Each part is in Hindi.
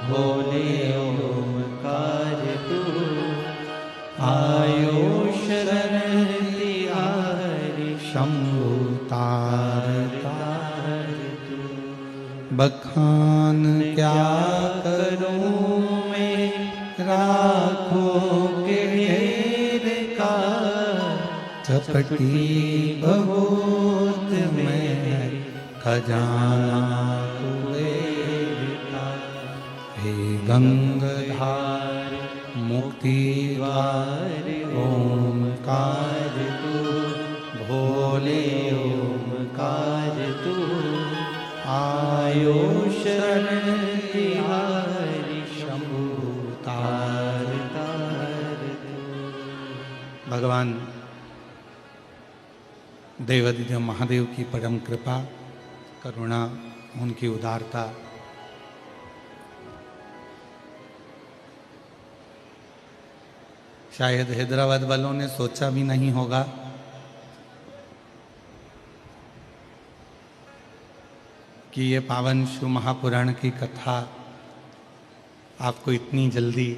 भोले ओमकार तू, आयो शरण तिहारी शंभु तारता तू। बखान क्या करूं मैं राखों के ढेर का, चपटी बहुत में खजाना कुबेर का। हे गंगाधार मुक्ति द्वार ओमकार तू, भोले ओमकार तू, आयो शरण तिहारी शंभु तारता तू। भगवान देवादिदेव महादेव की परम कृपा, करुणा, उनकी उदारता, शायद हैदराबाद वालों ने सोचा भी नहीं होगा कि ये पावन शिव महापुराण की कथा आपको इतनी जल्दी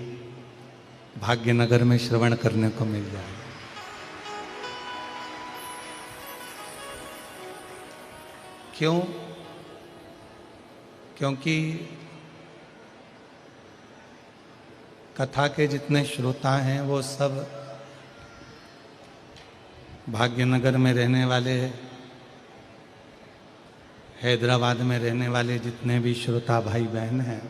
भाग्यनगर में श्रवण करने को मिल जाए। क्यों? क्योंकि कथा के जितने श्रोता हैं वो सब भाग्यनगर में रहने वाले, हैदराबाद में रहने वाले जितने भी श्रोता भाई बहन हैं,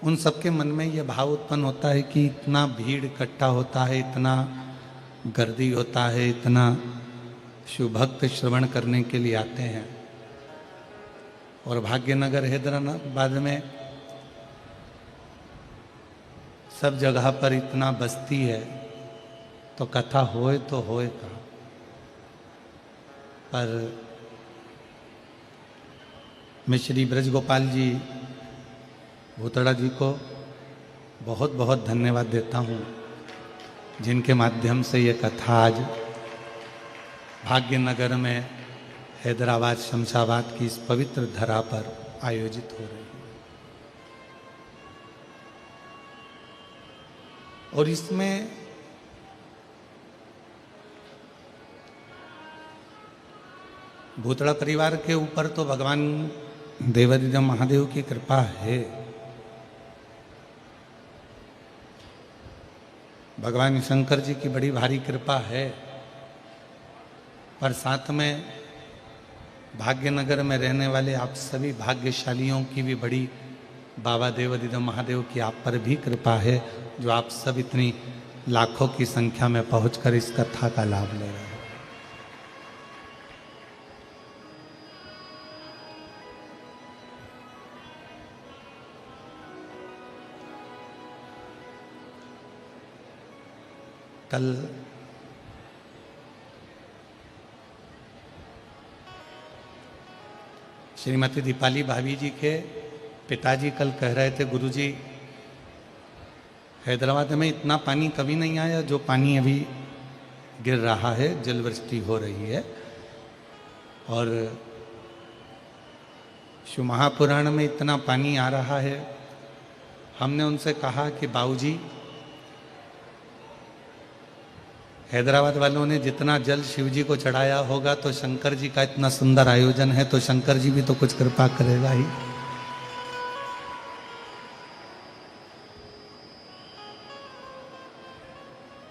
उन सबके मन में ये भाव उत्पन्न होता है कि इतना भीड़ इकट्ठा होता है, इतना गर्दी होता है, इतना शिव भक्त श्रवण करने के लिए आते हैं, और भाग्यनगर हैदराबाद में सब जगह पर इतना बस्ती है, तो कथा होए तो होए का। पर मैं श्री ब्रजगोपाल जी भूतड़ा जी को बहुत बहुत धन्यवाद देता हूँ, जिनके माध्यम से ये कथा आज भाग्यनगर में हैदराबाद शमशाबाद की इस पवित्र धरा पर आयोजित हो रही है। और इसमें भूतड़ा परिवार के ऊपर तो भगवान देवादिदेव महादेव की कृपा है, भगवान शंकर जी की बड़ी भारी कृपा है, पर साथ में भाग्यनगर में रहने वाले आप सभी भाग्यशालियों की भी बड़ी बाबा देवादिदेव महादेव की आप पर भी कृपा है, जो आप सब इतनी लाखों की संख्या में पहुंचकर इस कथा का लाभ ले रहे हैं। कल श्रीमती दीपाली भाभी जी के पिताजी कल कह रहे थे, गुरुजी हैदराबाद में इतना पानी कभी नहीं आया जो पानी अभी गिर रहा है, जल वृष्टि हो रही है। और शिव महापुराण में इतना पानी आ रहा है। हमने उनसे कहा कि बाबूजी, हैदराबाद वालों ने जितना जल शिव जी को चढ़ाया होगा, तो शंकर जी का इतना सुंदर आयोजन है, तो शंकर जी भी तो कुछ कृपा करेगा ही।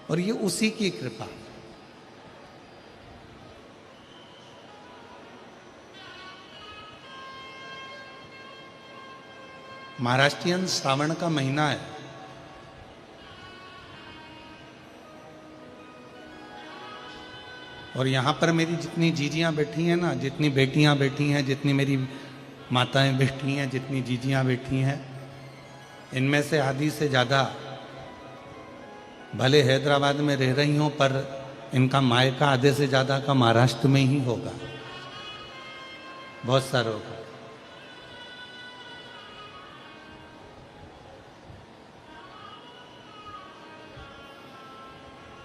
और ये उसी की कृपा। महाराष्ट्रियन श्रावण का महीना है, और यहाँ पर मेरी जितनी जीजियाँ बैठी हैं ना, जितनी बेटियाँ बैठी हैं, जितनी मेरी माताएं बैठी हैं, जितनी जीजियाँ बैठी हैं, इनमें से आधी से ज़्यादा भले हैदराबाद में रह रही हों, पर इनका मायका आधे से ज़्यादा का महाराष्ट्र में ही होगा, बहुत सारे होगा।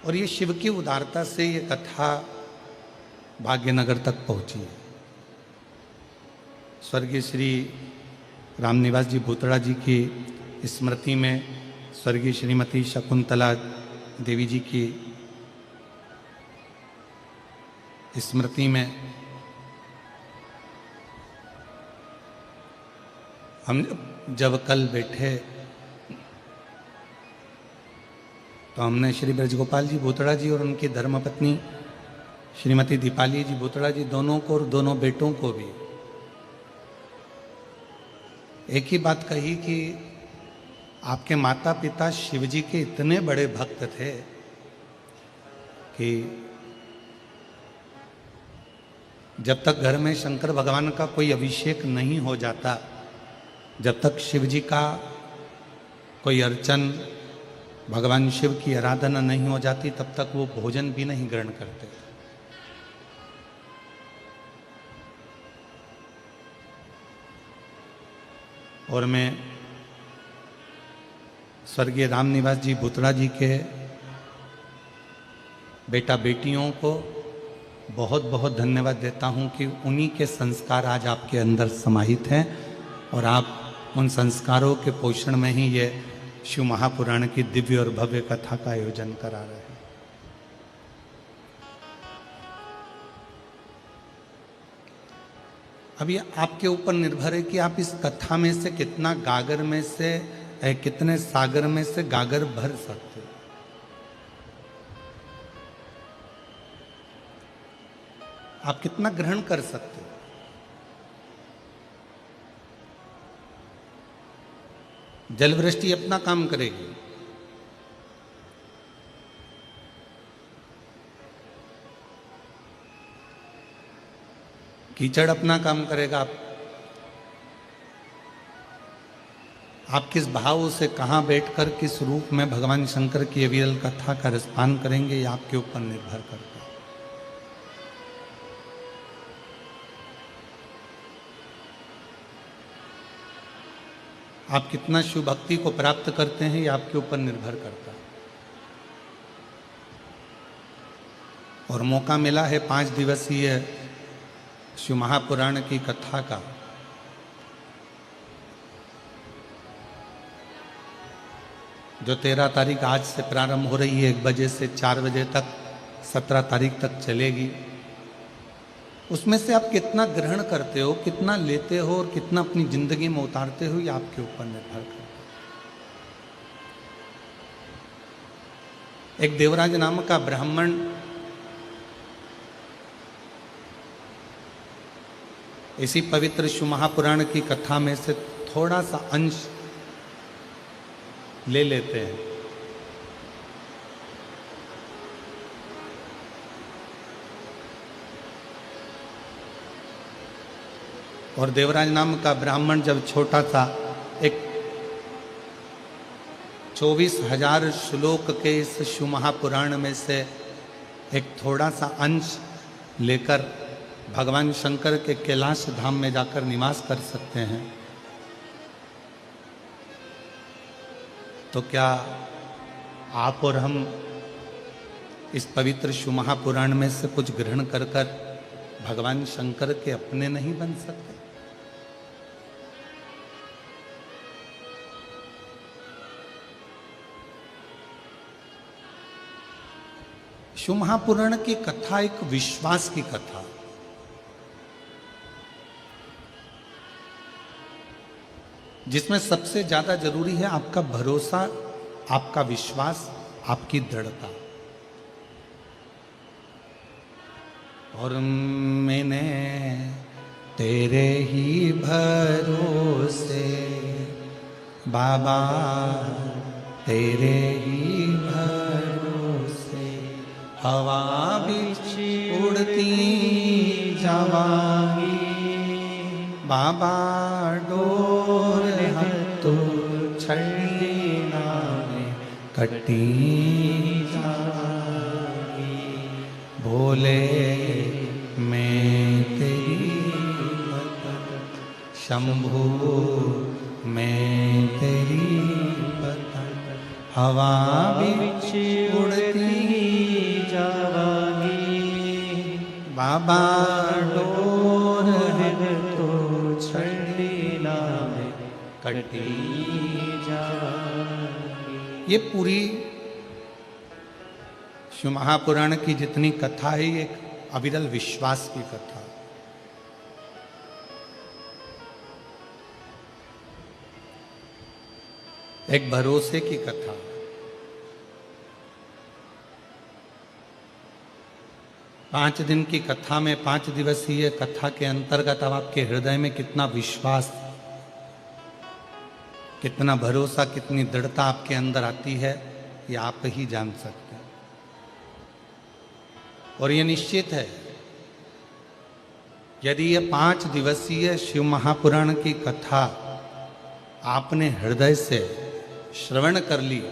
और ये शिव की उदारता से ये कथा भाग्यनगर तक पहुंची है। स्वर्गीय श्री रामनिवास जी भूतड़ा जी की स्मृति में स्वर्गीय श्रीमती शकुंतला देवी जी की स्मृति में हम जब कल बैठे तो हमने श्री ब्रजगोपाल जी भूतड़ा जी और उनकी धर्मपत्नी श्रीमती दीपाली जी भूतड़ा जी दोनों को और दोनों बेटों को भी एक ही बात कही कि आपके माता पिता शिव जी के इतने बड़े भक्त थे कि जब तक घर में शंकर भगवान का कोई अभिषेक नहीं हो जाता, जब तक शिव जी का कोई अर्चन, भगवान शिव की आराधना नहीं हो जाती, तब तक वो भोजन भी नहीं ग्रहण करते। और मैं स्वर्गीय रामनिवास जी भूतड़ा जी के बेटा बेटियों को बहुत बहुत धन्यवाद देता हूं कि उन्हीं के संस्कार आज आपके अंदर समाहित हैं और आप उन संस्कारों के पोषण में ही ये शिव महापुराण की दिव्य और भव्य कथा का आयोजन करा रहे हैं। अब ये आपके ऊपर निर्भर है कि आप इस कथा में से कितना गागर में से कितने सागर में से गागर भर सकते हो। आप कितना ग्रहण कर सकते हो। जल वृष्टि अपना काम करेगी, कीचड़ अपना काम करेगा। आप किस भाव से कहां बैठकर किस रूप में भगवान शंकर की अविरल कथा का रसपान करेंगे, ये आपके ऊपर निर्भर करता है। आप कितना शिव भक्ति को प्राप्त करते हैं, ये आपके ऊपर निर्भर करता है। और मौका मिला है 5 दिवसीय शिव महापुराण की कथा का, जो 13 तारीख आज से प्रारंभ हो रही है 1 बजे से 4 बजे तक, 17 तारीख तक चलेगी। उसमें से आप कितना ग्रहण करते हो, कितना लेते हो और कितना अपनी जिंदगी में उतारते हो, ये आपके ऊपर निर्भर करता है। एक देवराज नाम का ब्राह्मण इसी पवित्र शिव महापुराण की कथा में से थोड़ा सा अंश ले लेते हैं। और देवराज नाम का ब्राह्मण जब छोटा सा एक 24,000 श्लोक के इस शिव महापुराण में से एक थोड़ा सा अंश लेकर भगवान शंकर के कैलाश धाम में जाकर निवास कर सकते हैं, तो क्या आप और हम इस पवित्र शिव महापुराण में से कुछ ग्रहण कर कर भगवान शंकर के अपने नहीं बन सकते? शिव महापुराण की कथा एक विश्वास की कथा, जिसमें सबसे ज्यादा जरूरी है आपका भरोसा, आपका विश्वास, आपकी दृढ़ता। और मैंने तेरे ही भरोसे बाबा, तेरे ही भरोसे हवा बिच उड़ती जावांगी बाबा, डोर तो छड़ी नावे कटी जावांगी। भोले मैं तेरी भक्त, शंभू मैं तेरी भक्त, हवा बिच उड़ती जावांगी बाबा, डोर तो छड़ी कटी जाएगी। ये पूरी शिव महापुराण की जितनी कथा है, ये एक अविरल विश्वास की कथा। एक भरोसे की कथा। पांच दिन की कथा में, 5 दिवसीय कथा के अंतर्गत अब आपके हृदय में कितना विश्वास, कितना भरोसा, कितनी दृढ़ता आपके अंदर आती है, ये आप ही जान सकते हैं। और ये निश्चित है, यदि ये 5 दिवसीय शिव महापुराण की कथा आपने हृदय से श्रवण कर ली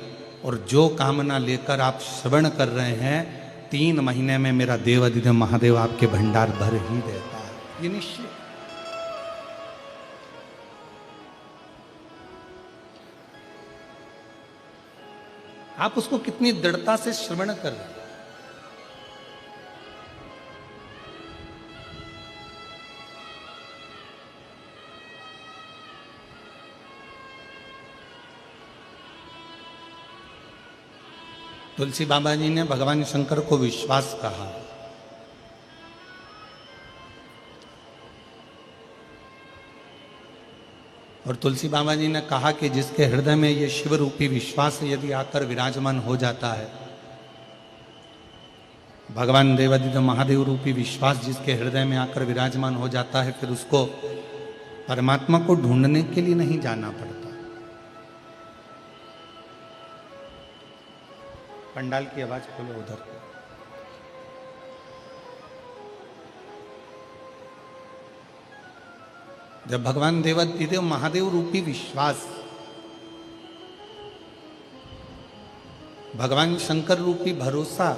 और जो कामना लेकर आप श्रवण कर रहे हैं, 3 महीने में मेरा देवाधिदेव महादेव आपके भंडार भर ही देता है, ये निश्चित। आप उसको कितनी दृढ़ता से श्रवण कर रहे हैं। तुलसी बाबा जी ने भगवान शंकर को विश्वास कहा। और तुलसी बाबा जी ने कहा कि जिसके हृदय में ये शिव रूपी विश्वास यदि आकर विराजमान हो जाता है, भगवान देवादिदेव महादेव रूपी विश्वास जिसके हृदय में आकर विराजमान हो जाता है, फिर उसको परमात्मा को ढूंढने के लिए नहीं जाना पड़ता। पंडाल की आवाज खोलो उधर। जब भगवान देवादिदेव महादेव रूपी विश्वास, भगवान शंकर रूपी भरोसा,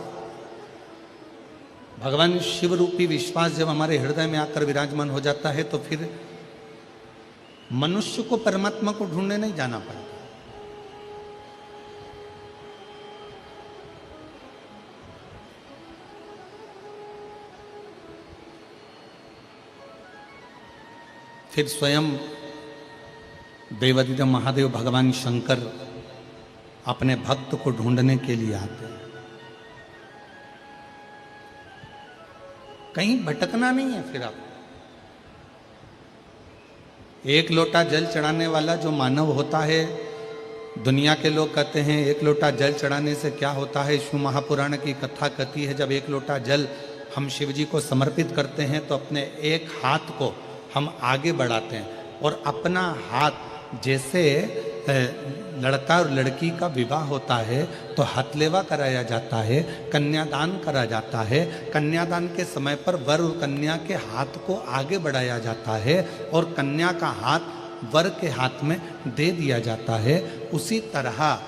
भगवान शिव रूपी विश्वास जब हमारे हृदय में आकर विराजमान हो जाता है, तो फिर मनुष्य को परमात्मा को ढूंढने नहीं जाना पड़ता। फिर स्वयं देवादिदेव महादेव भगवान शंकर अपने भक्त को ढूंढने के लिए आते हैं। कहीं भटकना नहीं है। फिर आप एक लोटा जल चढ़ाने वाला जो मानव होता है, दुनिया के लोग कहते हैं एक लोटा जल चढ़ाने से क्या होता है। शिव महापुराण की कथा कहती है, जब एक लोटा जल हम शिव जी को समर्पित करते हैं तो अपने एक हाथ को हम आगे बढ़ाते हैं और अपना हाथ, जैसे लड़का और लड़की का विवाह होता है तो हथलेवा कराया जाता है, कन्यादान करा जाता है। कन्यादान के समय पर वर और कन्या के हाथ को आगे बढ़ाया जाता है और कन्या का हाथ वर के हाथ में दे दिया जाता है। उसी तरह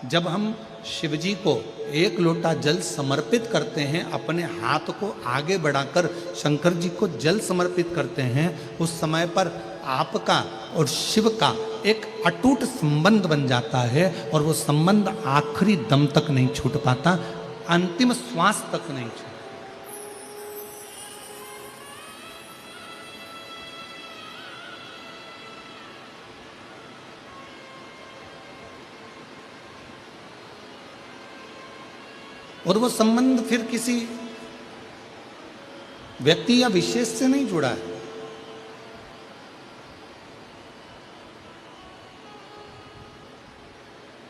जब हम शिवजी को एक लोटा जल समर्पित करते हैं, अपने हाथ को आगे बढ़ाकर शंकर जी को जल समर्पित करते हैं, उस समय पर आपका और शिव का एक अटूट संबंध बन जाता है और वो संबंध आखिरी दम तक नहीं छूट पाता, अंतिम श्वास तक नहीं छूटता। और वो संबंध फिर किसी व्यक्ति या विशेष से नहीं जुड़ा है।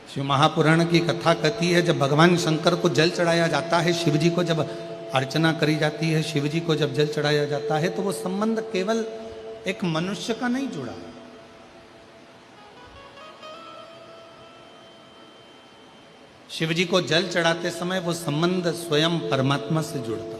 शिव महापुराण की कथा कहती है, जब भगवान शंकर को जल चढ़ाया जाता है, शिव जी को जब अर्चना करी जाती है, शिव जी को जब जल चढ़ाया जाता है, तो वो संबंध केवल एक मनुष्य का नहीं जुड़ा। शिव जी को जल चढ़ाते समय वो संबंध स्वयं परमात्मा से जुड़ता।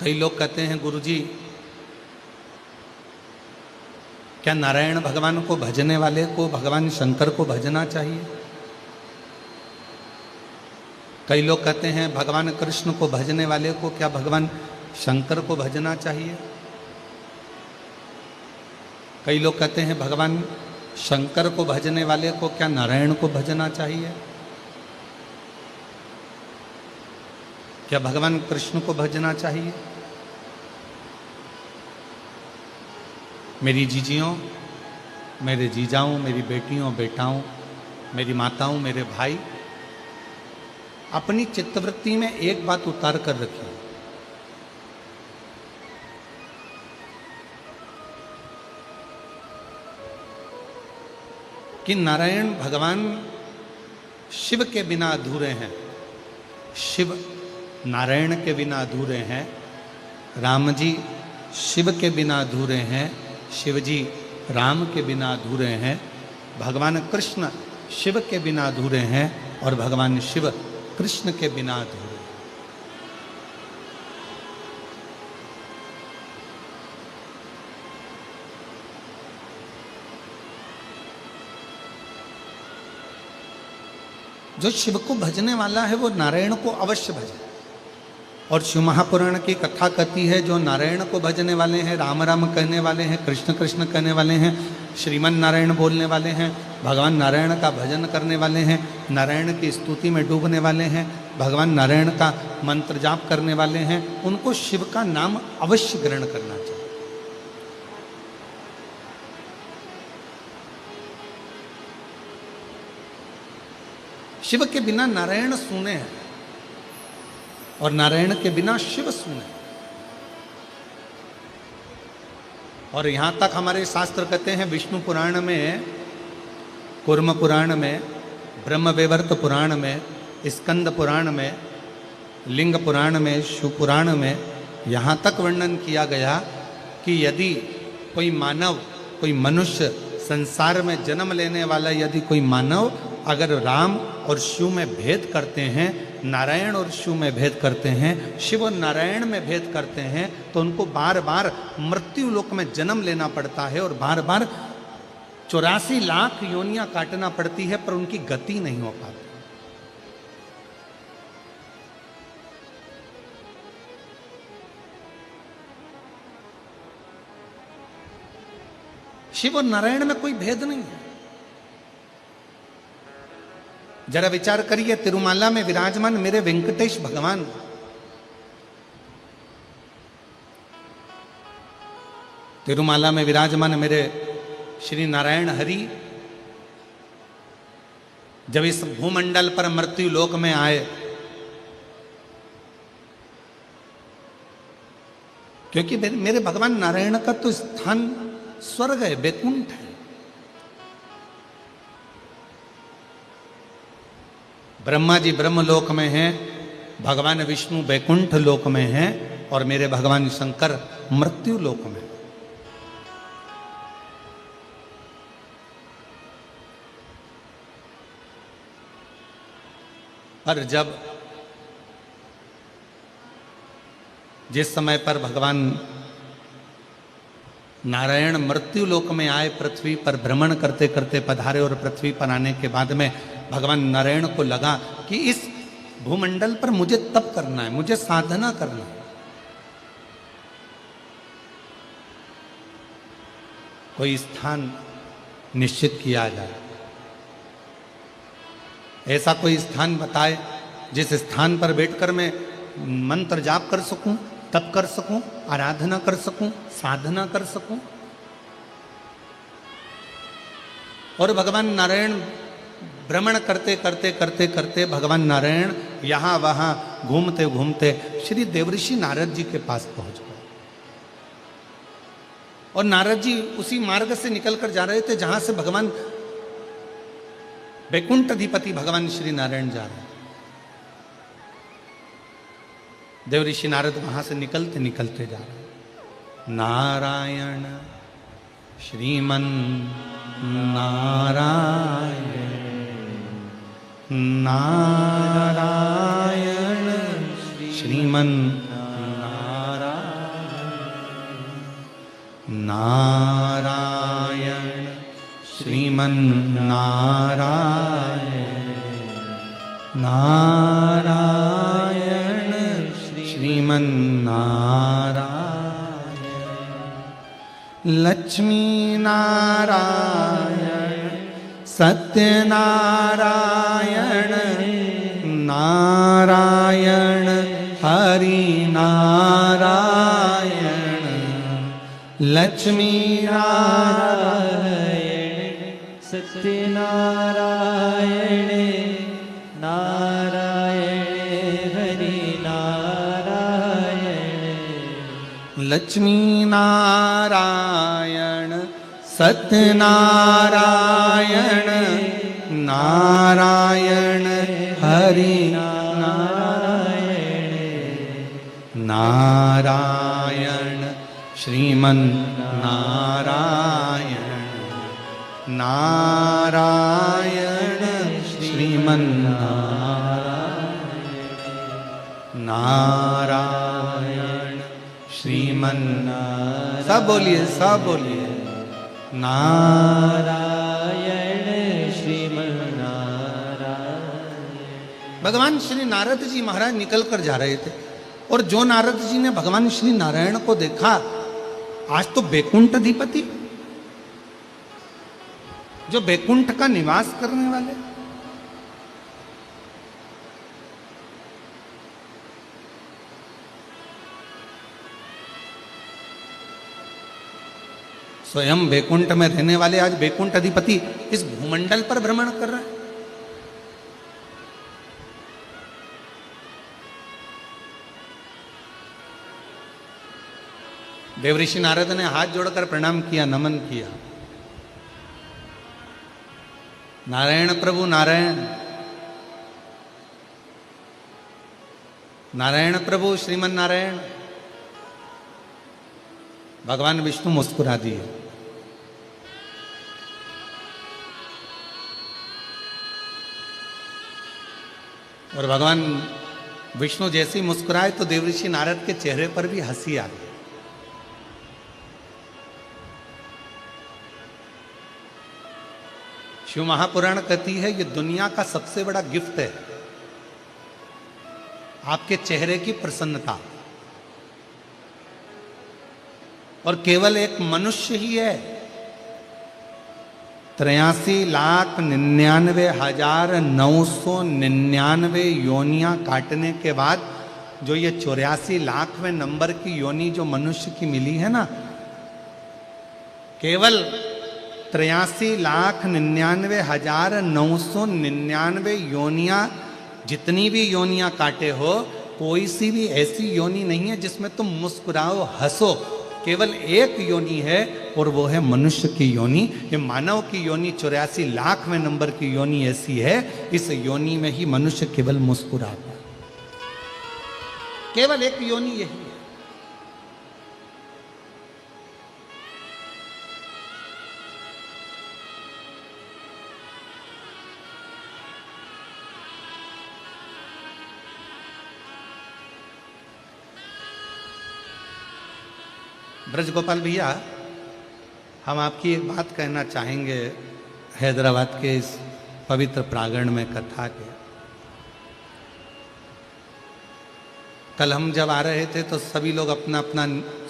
कई लोग कहते हैं, गुरुजी क्या नारायण भगवान को भजने वाले को भगवान शंकर को भजना चाहिए? कई लोग कहते हैं भगवान कृष्ण को भजने वाले को क्या भगवान शंकर को भजना चाहिए? कई लोग कहते हैं भगवान शंकर को भजने वाले को क्या नारायण को भजना चाहिए? क्या भगवान कृष्ण को भजना चाहिए? मेरी जीजियों, मेरे जीजाओं, मेरी बेटियों बेटाओं, मेरी माताओं, मेरे भाई, अपनी चित्तवृत्ति में एक बात उतार कर रखिए कि नारायण भगवान शिव के बिना अधूरे हैं। शिव नारायण के बिना अधूरे हैं। राम जी शिव के बिना अधूरे हैं। शिव जी राम के बिना अधूरे हैं। भगवान कृष्ण शिव के बिना अधूरे हैं और भगवान शिव कृष्ण के बिना अधूरे। जो शिव को भजने वाला है वो नारायण को अवश्य भजे। और शिव महापुराण की कथा कहती है जो नारायण को भजने वाले हैं, राम राम कहने वाले हैं, कृष्ण कृष्ण कहने वाले हैं, श्रीमन नारायण बोलने वाले हैं, भगवान नारायण का भजन करने वाले हैं, नारायण की स्तुति में डूबने वाले हैं, भगवान नारायण का मंत्र जाप करने वाले हैं, उनको शिव का नाम अवश्य ग्रहण करना चाहिए। शिव के बिना नारायण सूने हैं और नारायण के बिना शिव सूने। और यहां तक हमारे शास्त्र कहते हैं, विष्णु पुराण में, कूर्म पुराण में, ब्रह्मवैवर्त पुराण में, स्कंद पुराण में, लिंग पुराण में, शिव पुराण में यहां तक वर्णन किया गया कि यदि कोई मानव, कोई मनुष्य, संसार में जन्म लेने वाला यदि कोई मानव अगर राम और शिव में भेद करते हैं, नारायण और शिव में भेद करते हैं, शिव और नारायण में भेद करते हैं, तो उनको बार बार मृत्यु लोक में जन्म लेना पड़ता है और बार बार 84 लाख योनियां काटना पड़ती है, पर उनकी गति नहीं हो पाती। शिव और नारायण में कोई भेद नहीं है। जरा विचार करिए, तिरुमाला में विराजमान मेरे वेंकटेश भगवान, तिरुमाला में विराजमान मेरे श्री नारायण हरि जब इस भूमंडल पर मृत्यु लोक में आए, क्योंकि मेरे भगवान नारायण का तो स्थान स्वर्ग है, बैकुंठ है। ब्रह्मा जी ब्रह्मलोक में हैं, भगवान विष्णु बैकुंठ लोक में हैं और मेरे भगवान शंकर मृत्यु लोक में। पर जब जिस समय पर भगवान नारायण मृत्यु लोक में आए, पृथ्वी पर भ्रमण करते करते पधारे और पृथ्वी पर आने के बाद में भगवान नारायण को लगा कि इस भूमंडल पर मुझे तप करना है, मुझे साधना करना है। कोई स्थान निश्चित किया जाए, ऐसा कोई स्थान बताए जिस स्थान पर बैठकर मैं मंत्र जाप कर सकूं, तप कर सकूं, आराधना कर सकूं, साधना कर सकूं। और भगवान नारायण भ्रमण करते करते करते करते भगवान नारायण यहां वहां घूमते घूमते श्री देवऋषि नारद जी के पास पहुंच गए। और नारद जी उसी मार्ग से निकलकर जा रहे थे जहां से भगवान वैकुंठ अधिपति भगवान श्री नारायण जा रहे हैं। देवऋषि नारद वहां से निकलते निकलते जा रहे हैं। नारायण श्रीमन नारायण, नारायण श्रीमन नारायण, नारायण श्रीमन नारायण, नारायण श्रीमन नारायण। लक्ष्मी नारायण सत्यनारायण, नारायण लक्ष्मी नारायण सत्यनारायण नारायण हरि नारायण लक्ष्मी नारायण सत्यनारायण नारायण हरि नारायण नारायण श्रीमन नारायण नारायण श्रीमन नारायण श्रीमन सब बोलिए सब बोलिए नारायण श्रीमन्नारायण। भगवान श्री नारद जी महाराज निकल कर जा रहे थे और जो नारद जी ने भगवान श्री नारायण को देखा, आज तो बैकुंठ अधिपति जो बैकुंठ का निवास करने वाले, स्वयं बैकुंठ में रहने वाले आज बैकुंठ अधिपति इस भूमंडल पर भ्रमण कर रहे हैं। देवऋषि नारद ने हाथ जोड़कर प्रणाम किया, नमन किया। नारायण प्रभु नारायण, नारायण प्रभु श्रीमन नारायण। भगवान विष्णु मुस्कुरा दिए। और भगवान विष्णु जैसे ही मुस्कुराए तो देवऋषि नारद के चेहरे पर भी हंसी आ गई। शिव महापुराण कहती है ये दुनिया का सबसे बड़ा गिफ्ट है, आपके चेहरे की प्रसन्नता। और केवल एक मनुष्य ही है 83,99,999 योनियां काटने के बाद जो ये 84 लाखवें नंबर की योनि जो मनुष्य की मिली है ना, केवल 83,99,999 योनियां, जितनी भी योनियां काटे हो, कोई सी भी ऐसी योनि नहीं है जिसमें तुम मुस्कुराओ हंसो। केवल एक योनि है और वो है मनुष्य की योनि। ये मानव की योनि 84 लाखवें नंबर की योनि ऐसी है, इस योनि में ही मनुष्य केवल मुस्कुराता है। केवल एक योनि यही है। ब्रज गोपाल भैया, हम आपकी एक बात कहना चाहेंगे हैदराबाद के इस पवित्र प्रांगण में कथा के। कल हम जब आ रहे थे तो सभी लोग अपना अपना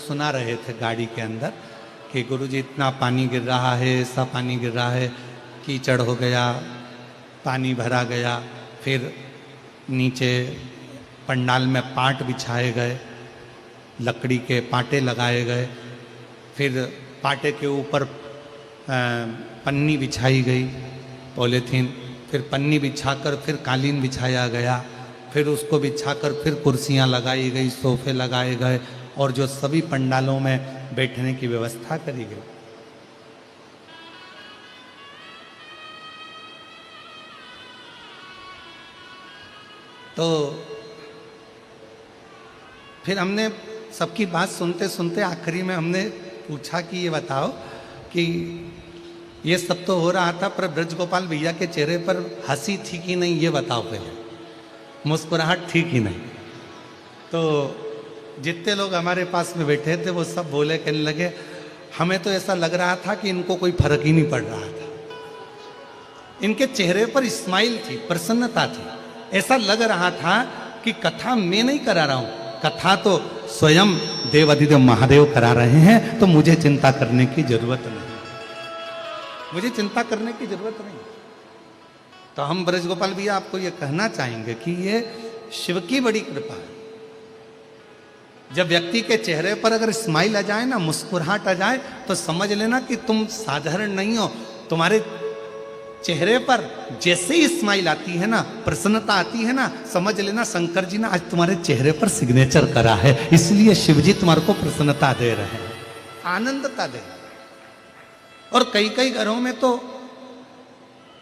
सुना रहे थे गाड़ी के अंदर कि गुरुजी इतना पानी गिर रहा है, ऐसा पानी गिर रहा है, कीचड़ हो गया, पानी भरा गया। फिर नीचे पंडाल में पाट बिछाए गए, लकड़ी के पाटे लगाए गए, फिर पाटे के ऊपर पन्नी बिछाई गई, पॉलीथीन, फिर पन्नी बिछाकर फिर कालीन बिछाया गया, फिर उसको बिछाकर फिर कुर्सियां लगाई गई, सोफे लगाए गए और जो सभी पंडालों में बैठने की व्यवस्था करी गई। तो फिर हमने सबकी बात सुनते सुनते आखिरी में हमने पूछा कि ये बताओ कि ये सब तो हो रहा था, पर ब्रज गोपाल भैया के चेहरे पर हंसी थी कि नहीं, ये बताओ पहले, मुस्कुराहट थी कि नहीं। तो जितने लोग हमारे पास में बैठे थे वो सब बोले, कहने लगे हमें तो ऐसा लग रहा था कि इनको कोई फर्क ही नहीं पड़ रहा था। इनके चेहरे पर स्माइल थी, प्रसन्नता थी। ऐसा लग रहा था कि कथा मैं नहीं करा रहा हूं, कथा तो स्वयं देव अधिदेव महादेव करा रहे हैं, तो मुझे चिंता करने की जरूरत नहीं, मुझे चिंता करने की जरूरत नहीं। तो हम ब्रज गोपाल भैया आपको ये कहना चाहेंगे कि ये शिव की बड़ी कृपा है। जब व्यक्ति के चेहरे पर अगर स्माइल आ जाए ना, मुस्कुराहट आ जाए, तो समझ लेना कि तुम साधारण नहीं हो। तुम्हारे चेहरे पर जैसे ही स्माइल आती है ना, प्रसन्नता आती है ना, समझ लेना शंकर जी ने आज तुम्हारे चेहरे पर सिग्नेचर करा है, इसलिए शिव जी तुम्हारे को प्रसन्नता दे रहे हैं, आनंदता दे। और कई कई घरों में तो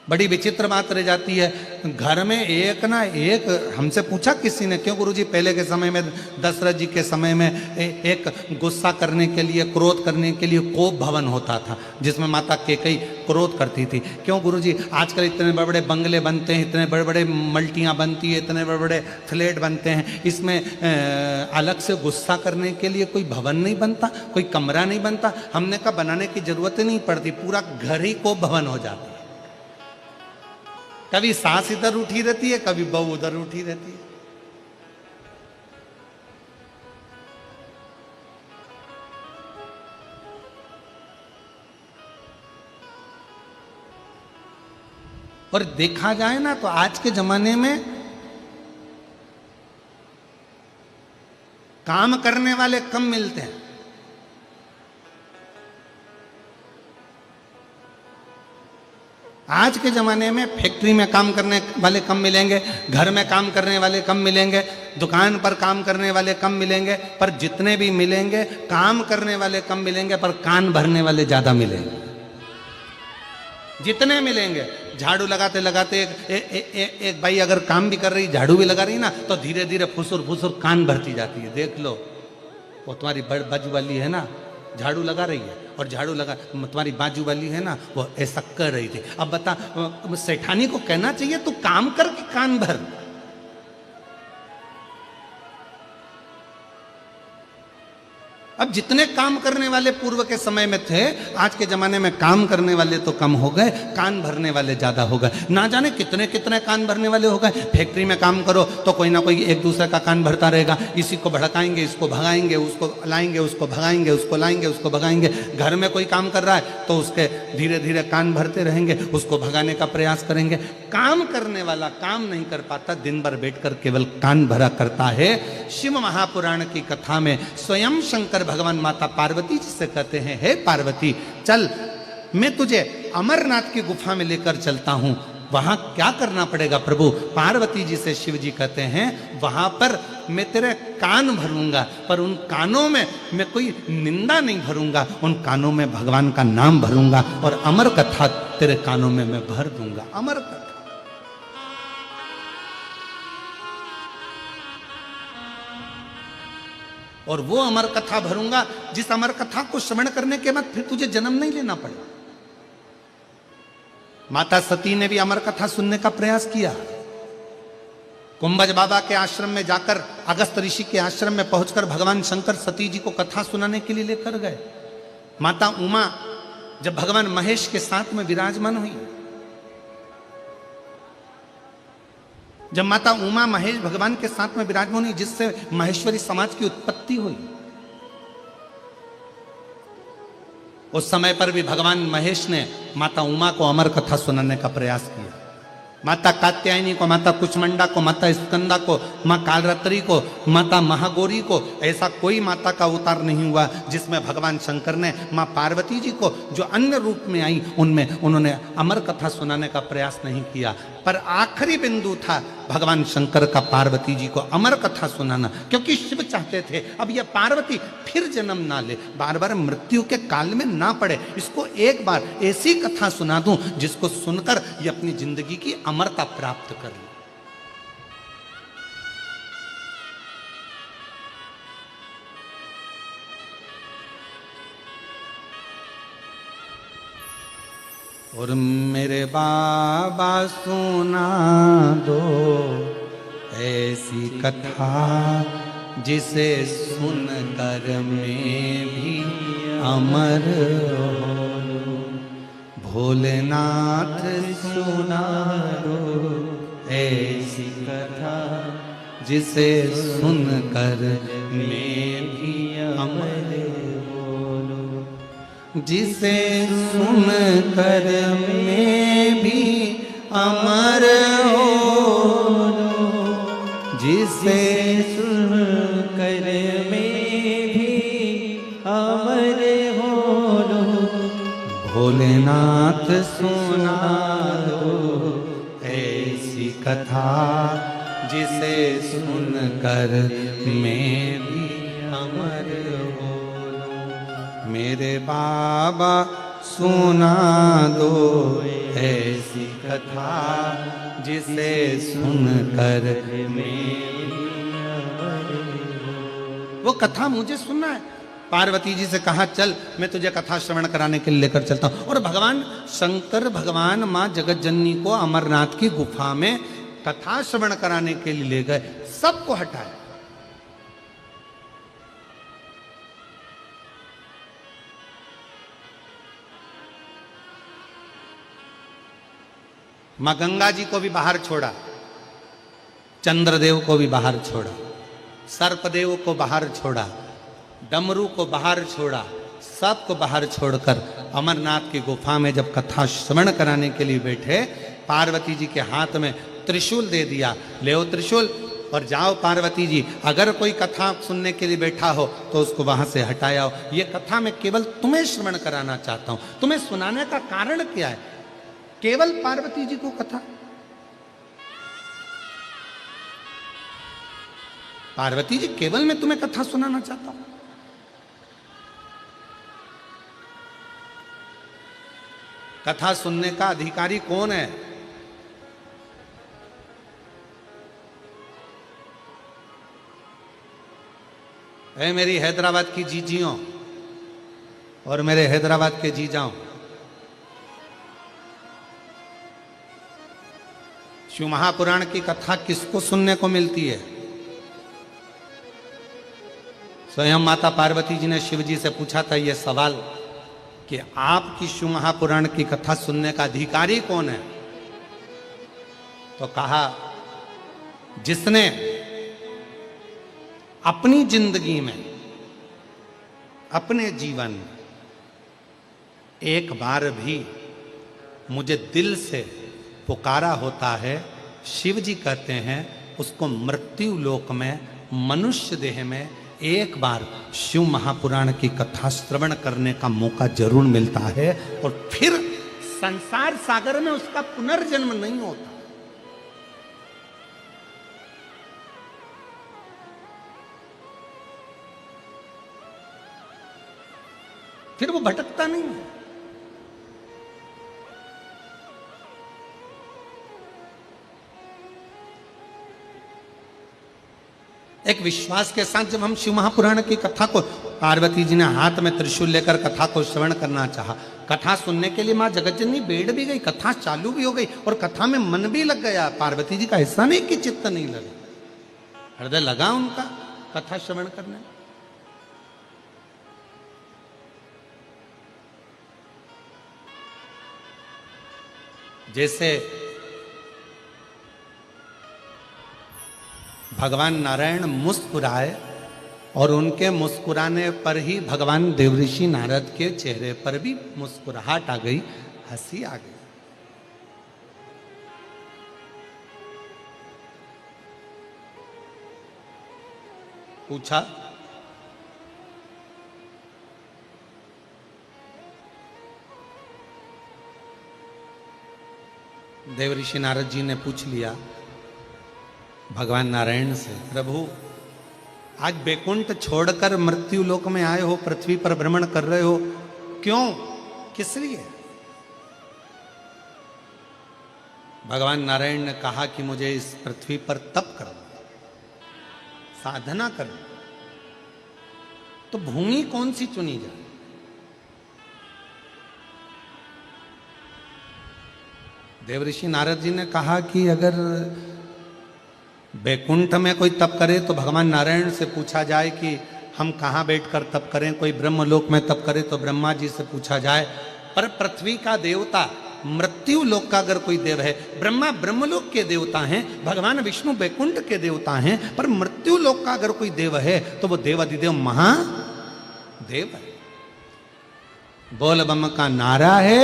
बड़ी विचित्र बात रह जाती है, घर में एक ना एक, हमसे पूछा किसी ने, क्यों गुरुजी पहले के समय में, दशरथ जी के समय में एक गुस्सा करने के लिए, क्रोध करने के लिए कोप भवन होता था, जिसमें माता कैकेयी क्रोध करती थी। क्यों गुरुजी आजकल इतने बड़े बड़े बंगले बनते हैं, इतने बड़े बड़े मल्टियाँ बनती है, इतने बड़े बड़े फ्लैट बनते हैं, इसमें अलग से गुस्सा करने के लिए कोई भवन नहीं बनता, कोई कमरा नहीं बनता? हमने कहा बनाने की जरूरत ही नहीं पड़ती, पूरा घर ही कोप भवन हो जाता है। कभी सास इधर उठी रहती है, कभी बहू उधर उठी रहती है। और देखा जाए ना तो आज के जमाने में काम करने वाले कम मिलते हैं। आज के ज़माने में फैक्ट्री में काम करने वाले कम मिलेंगे, घर में काम करने वाले कम मिलेंगे, दुकान पर काम करने वाले कम मिलेंगे, पर जितने भी मिलेंगे काम करने वाले कम मिलेंगे, पर कान भरने वाले ज़्यादा मिलेंगे। जितने मिलेंगे, झाड़ू लगाते लगाते एक भाई अगर काम भी कर रही, झाड़ू भी लगा रही ना, तो धीरे धीरे फुसुर फुसुर कान भरती जाती है। देख लो, वो तुम्हारी बाजू वाली है ना, झाड़ू लगा रही है, और झाड़ू लगा तुम्हारी बाजू वाली है ना, वो ऐसा कर रही थी। अब बता, सेठानी को कहना चाहिए तू काम करके कान भर। अब जितने काम करने वाले पूर्व के समय में थे, आज के जमाने में काम करने वाले तो कम हो गए, कान भरने वाले ज्यादा हो गए। ना जाने कितने कितने कान भरने वाले हो गए। फैक्ट्री में काम करो तो कोई ना कोई एक दूसरे का कान भरता रहेगा, इसी को भड़काएंगे, इसको भगाएंगे, उसको लाएंगे, उसको भगाएंगे, उसको लाएंगे, उसको भगाएंगे। घर में कोई काम कर रहा है तो उसके धीरे धीरे कान भरते रहेंगे, उसको भगाने का प्रयास करेंगे। काम करने वाला काम नहीं कर पाता, दिन भर बैठकर केवल कान भरा करता है। शिव महापुराण की कथा में स्वयं शंकर भगवान माता पार्वती जी से कहते हैं, हे पार्वती चल, मैं तुझे अमरनाथ की गुफा में लेकर चलता हूं। वहां क्या करना पड़ेगा प्रभु? पार्वती जी से शिव जी कहते हैं, वहां पर मैं तेरे कान भरूंगा, पर उन कानों में मैं कोई निंदा नहीं भरूंगा, उन कानों में भगवान का नाम भरूंगा, और अमर कथा तेरे कानों में मैं भर दूंगा। अमर कथा, और वो अमर कथा भरूंगा जिस अमर कथा को श्रवण करने के बाद फिर तुझे जन्म नहीं लेना पड़े। माता सती ने भी अमर कथा सुनने का प्रयास किया। कुंभज बाबा के आश्रम में जाकर, अगस्त ऋषि के आश्रम में पहुंचकर भगवान शंकर सती जी को कथा सुनाने के लिए लेकर गए। माता उमा जब भगवान महेश के साथ में विराजमान हुई, जब माता उमा महेश भगवान के साथ में विराजमान हुई, जिससे महेश्वरी समाज की उत्पत्ति हुई, उस समय पर भी भगवान महेश ने माता उमा को अमर कथा सुनाने का प्रयास किया। माता कात्यायनी को, माता कुचमंडा को, माता स्कंदा को, माँ कालरात्रि को, माता महागौरी को, ऐसा कोई माता का अवतार नहीं हुआ जिसमें भगवान शंकर ने माँ पार्वती जी को जो अन्य रूप में आई उनमें उन्होंने अमर कथा सुनाने का प्रयास नहीं किया। पर आखिरी बिंदु था भगवान शंकर का पार्वती जी को अमर कथा सुनाना, क्योंकि शिव चाहते थे अब यह पार्वती फिर जन्म ना ले, बार बार मृत्यु के काल में ना पड़े, इसको एक बार ऐसी कथा सुना दूं जिसको सुनकर ये अपनी जिंदगी की अमरता प्राप्त कर ले। और मेरे बाबा सुना दो ऐसी कथा जिसे सुनकर मैं भी अमर हो। भोलेनाथ सुना दो ऐसी कथा जिसे सुनकर मैं भी अमर हो। जिसे सुनकर मैं भी अमर हो, जिसे सुनकर मैं भोलेनाथ सुना दो ऐसी कथा जिसे सुनकर मैं भी अमर हो लूं। मेरे बाबा सुना दो ऐसी कथा जिसे सुनकर मैं भी अमर हो। वो कथा मुझे सुनना है। पार्वती जी से कहा चल मैं तुझे कथा श्रवण कराने के लिए लेकर चलता हूं। और भगवान शंकर भगवान मां जगत जननी को अमरनाथ की गुफा में कथा श्रवण कराने के लिए ले गए। सबको हटाया। मां गंगा जी को भी बाहर छोड़ा, चंद्रदेव को भी बाहर छोड़ा, सर्पदेव को बाहर छोड़ा, डमरू को बाहर छोड़ा, सबको बाहर छोड़कर अमरनाथ की गुफा में जब कथा श्रवण कराने के लिए बैठे, पार्वती जी के हाथ में त्रिशूल दे दिया। ले त्रिशूल और जाओ पार्वती जी, अगर कोई कथा सुनने के लिए बैठा हो तो उसको वहां से हटाया। ये कथा मैं केवल तुम्हें श्रवण कराना चाहता हूं। तुम्हें सुनाने का कारण क्या है? केवल पार्वती जी को कथा। पार्वती जी केवल मैं तुम्हें कथा सुनाना चाहता हूं। कथा सुनने का अधिकारी कौन है? ऐ मेरी हैदराबाद की जीजियों और मेरे हैदराबाद के जीजाओं, शिव महापुराण की कथा किसको सुनने को मिलती है? स्वयं माता पार्वती जी ने शिव जी से पूछा था यह सवाल कि आपकी शिव महापुराण की कथा सुनने का अधिकारी कौन है? तो कहा जिसने अपनी जिंदगी में, अपने जीवन में एक बार भी मुझे दिल से पुकारा होता है, शिव जी कहते हैं उसको मृत्यु लोक में मनुष्य देह में एक बार शिव महापुराण की कथा श्रवण करने का मौका जरूर मिलता है और फिर संसार सागर में उसका पुनर्जन्म नहीं होता। फिर वो भटकता नहीं है। एक विश्वास के साथ जब हम शिव महापुराण की कथा को, पार्वती जी ने हाथ में त्रिशूल लेकर कथा को श्रवण करना चाहा। कथा सुनने के लिए मां जगतजननी बैठ भी गई, कथा चालू भी हो गई और कथा में मन भी लग गया। पार्वती जी का ऐसा नहीं कि चित्त नहीं लगा, हृदय लगा उनका कथा श्रवण करने। जैसे भगवान नारायण मुस्कुराए और उनके मुस्कुराने पर ही भगवान देवऋषि नारद के चेहरे पर भी मुस्कुराहट आ गई, हंसी आ गई। पूछा देवऋषि नारद जी ने पूछ लिया भगवान नारायण से, प्रभु आज बैकुंठ छोड़कर मृत्यु लोक में आए हो, पृथ्वी पर भ्रमण कर रहे हो, क्यों, किस लिए? भगवान नारायण ने कहा कि मुझे इस पृथ्वी पर तप करना, साधना करना। तो भूमि कौन सी चुनी जाए? देवऋषि नारद जी ने कहा कि अगर बैकुंठ में कोई तप करे तो भगवान नारायण से पूछा जाए कि हम कहाँ बैठकर तप करें। कोई ब्रह्मलोक में तप करे तो ब्रह्मा जी से पूछा जाए। पर पृथ्वी का देवता, मृत्यु लोक का अगर कोई देव है, ब्रह्मा ब्रह्मलोक के देवता हैं, भगवान विष्णु बैकुंठ के देवता हैं, पर मृत्यु लोक का अगर कोई देव है तो वो देवाधिदेव महादेव है। बोल बम का नारा है।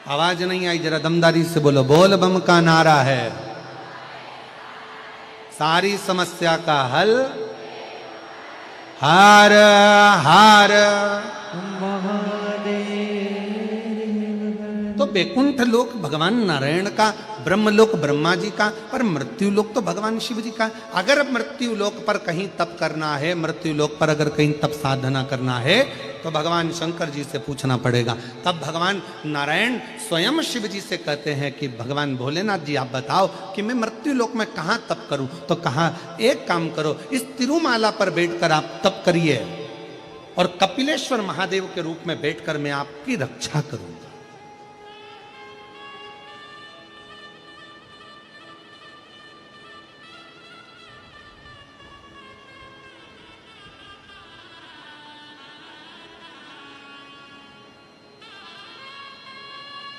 आवाज नहीं आई, जरा दमदारी से बोलो, बोल बम का नारा है। सारी समस्या का हल हार हार महादेव। वैकुंठ लोक भगवान नारायण का, ब्रह्मलोक ब्रह्मा जी का, पर मृत्यु लोक तो भगवान शिव जी का। अगर मृत्यु लोक पर कहीं तप करना है, मृत्यु लोक पर अगर कहीं तप साधना करना है तो भगवान शंकर जी से पूछना पड़ेगा। तब भगवान नारायण स्वयं शिव जी से कहते हैं कि भगवान भोलेनाथ जी आप बताओ कि मैं मृत्यु लोक में कहाँ तप करूं। तो कहा एक काम करो, इस तिरुमाला पर बैठकर आप तप करिए और कपिलेश्वर महादेव के रूप में बैठकर मैं आपकी रक्षा करूंगा।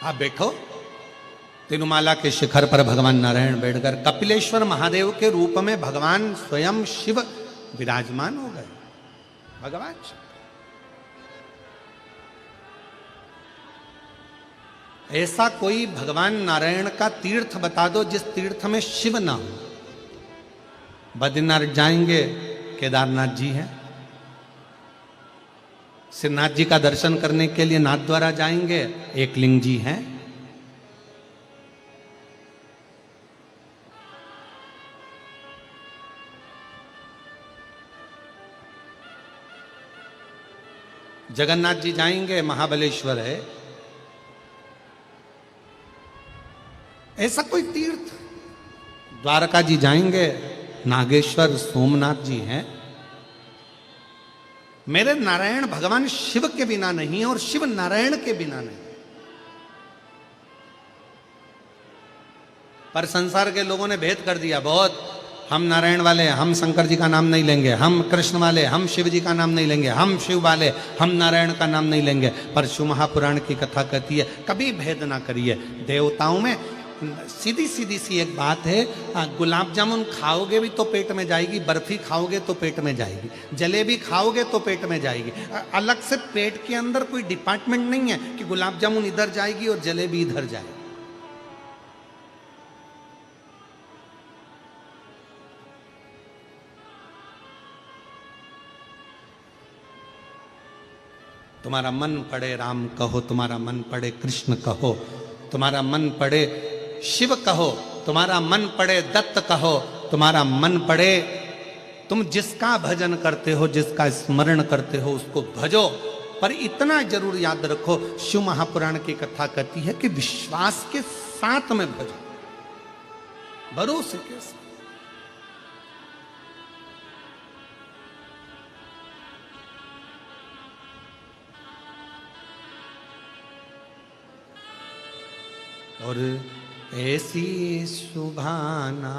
आप बैठो, तिरुमाला के शिखर पर भगवान नारायण बैठकर कपिलेश्वर महादेव के रूप में भगवान स्वयं शिव विराजमान हो गए। भगवान शिव ऐसा कोई भगवान नारायण का तीर्थ बता दो जिस तीर्थ में शिव ना हो। बद्रीनाथ जाएंगे, केदारनाथ जी हैं। श्रीनाथ जी का दर्शन करने के लिए नाथ द्वारा जाएंगे, एकलिंग जी हैं। जगन्नाथ जी जाएंगे, महाबलेश्वर है। ऐसा कोई तीर्थ, द्वारका जी जाएंगे, नागेश्वर सोमनाथ जी हैं। मेरे नारायण भगवान शिव के बिना नहीं और शिव नारायण के बिना नहीं। पर संसार के लोगों ने भेद कर दिया बहुत। हम नारायण वाले, हम शंकर जी का नाम नहीं लेंगे, हम कृष्ण वाले, हम शिव जी का नाम नहीं लेंगे, हम शिव वाले, हम नारायण का नाम नहीं लेंगे। पर शिव महापुराण की कथा कहती है कभी भेद ना करिए। देवताओं में सीधी सीधी सी एक बात है, गुलाब जामुन खाओगे भी तो पेट में जाएगी, बर्फी खाओगे तो पेट में जाएगी, जलेबी खाओगे तो पेट में जाएगी। अलग से पेट के अंदर कोई डिपार्टमेंट नहीं है कि गुलाब जामुन इधर जाएगी और जलेबी इधर जाएगी। तुम्हारा मन पड़े राम कहो, तुम्हारा मन पड़े कृष्ण कहो, तुम्हारा मन पड़े शिव कहो, तुम्हारा मन पड़े दत्त कहो, तुम्हारा मन पड़े, तुम जिसका भजन करते हो, जिसका स्मरण करते हो उसको भजो। पर इतना जरूर याद रखो, शिव महापुराण की कथा कहती है कि विश्वास के साथ में भजो, भरोसे के साथ। और ऐसी सुभाना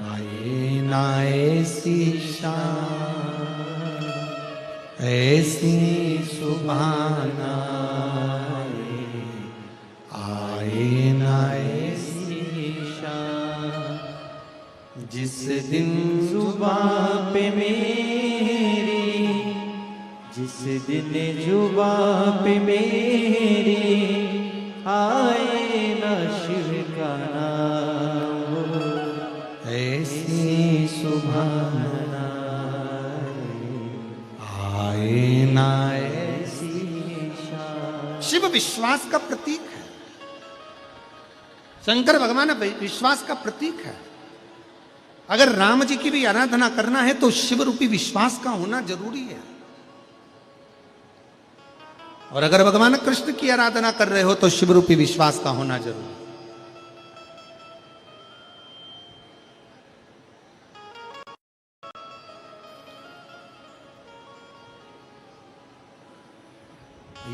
आए ना ऐसी शान, ऐसी सुभाना आए ना ऐसी शान, जिस दिन जुबां पे मेरी, जिस दिन जुबां पे मेरी आए ना शिव का नाम, ऐसी सुभाना आए ना ऐसी शान। शिव विश्वास का प्रतीक है, शंकर भगवान विश्वास का प्रतीक है। अगर राम जी की भी आराधना करना है तो शिव रूपी विश्वास का होना जरूरी है। और अगर भगवान कृष्ण की आराधना कर रहे हो तो शिव रूपी विश्वास का होना जरूरी है।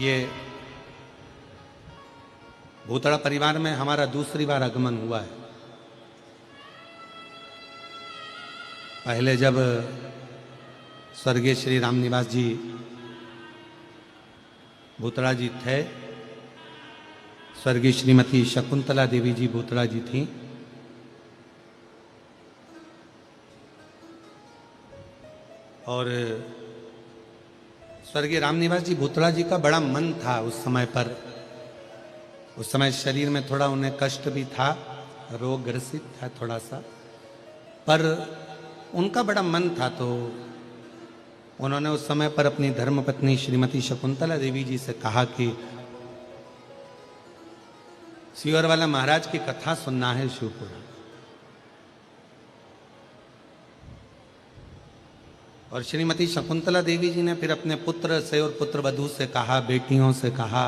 ये भूतड़ा परिवार में हमारा दूसरी बार आगमन हुआ है। पहले जब स्वर्गीय श्री रामनिवास जी भूतड़ा जी थे, स्वर्गीय श्रीमती शकुंतला देवी जी भूतड़ा जी थी। और स्वर्गीय रामनिवास जी भूतड़ा जी का बड़ा मन था उस समय पर। उस समय शरीर में थोड़ा उन्हें कष्ट भी था, रोग ग्रसित था थोड़ा सा, पर उनका बड़ा मन था। तो उन्होंने उस समय पर अपनी धर्मपत्नी श्रीमती शकुंतला देवी जी से कहा कि सियोर वाला महाराज की कथा सुनना है शिवपुराण। और श्रीमती शकुंतला देवी जी ने फिर अपने पुत्र से और पुत्र वधू से कहा, बेटियों से कहा,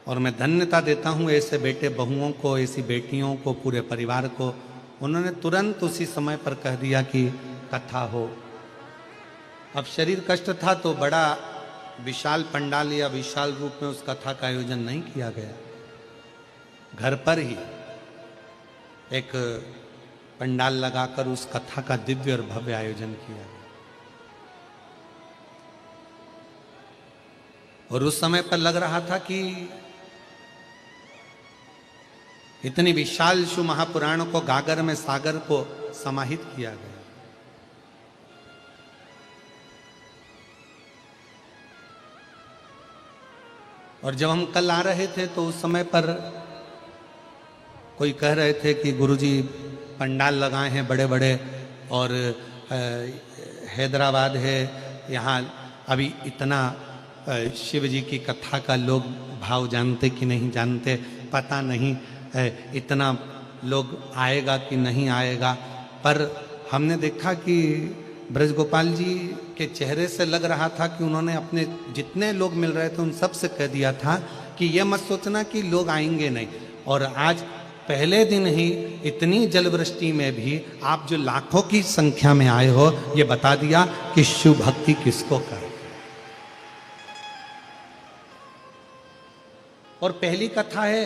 और मैं धन्यता देता हूं ऐसे बेटे बहुओं को, ऐसी बेटियों को, पूरे परिवार को। उन्होंने तुरंत उसी समय पर कह दिया कि कथा हो। अब शरीर कष्ट था तो बड़ा विशाल पंडाल या विशाल रूप में उस कथा का आयोजन नहीं किया गया। घर पर ही एक पंडाल लगाकर उस कथा का दिव्य और भव्य आयोजन किया गया। और उस समय पर लग रहा था कि इतनी विशाल शिव महापुराण को गागर में सागर को समाहित किया गया। और जब हम कल आ रहे थे तो उस समय पर कोई कह रहे थे कि गुरुजी पंडाल लगाए हैं बड़े बड़े, और हैदराबाद है, यहाँ अभी इतना शिव जी की कथा का लोग भाव जानते कि नहीं जानते पता नहीं, इतना लोग आएगा कि नहीं आएगा। पर हमने देखा कि ब्रजगोपाल जी के चेहरे से लग रहा था कि उन्होंने अपने जितने लोग मिल रहे थे उन सब से कह दिया था कि ये मत सोचना कि लोग आएंगे नहीं। और आज पहले दिन ही इतनी जलवृष्टि में भी आप जो लाखों की संख्या में आए हो, ये बता दिया कि शिव भक्ति किसको करे। और पहली कथा है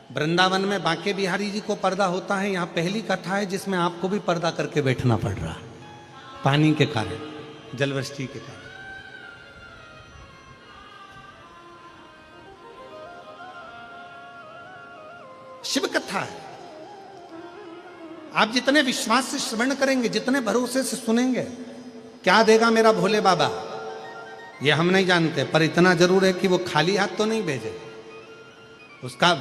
वृंदावन में बांके बिहारी जी को पर्दा होता है, यहाँ पहली कथा है जिसमें आपको भी पर्दा करके बैठना पड़ रहा है, पानी के कारण, जलवृष्टि के कारण। शिव कथा है। आप जितने विश्वास से श्रवण करेंगे, जितने भरोसे से सुनेंगे, क्या देगा मेरा भोले बाबा ये हम नहीं जानते, पर इतना जरूर है कि वो खाली हाथ तो नहीं भेजे। उसका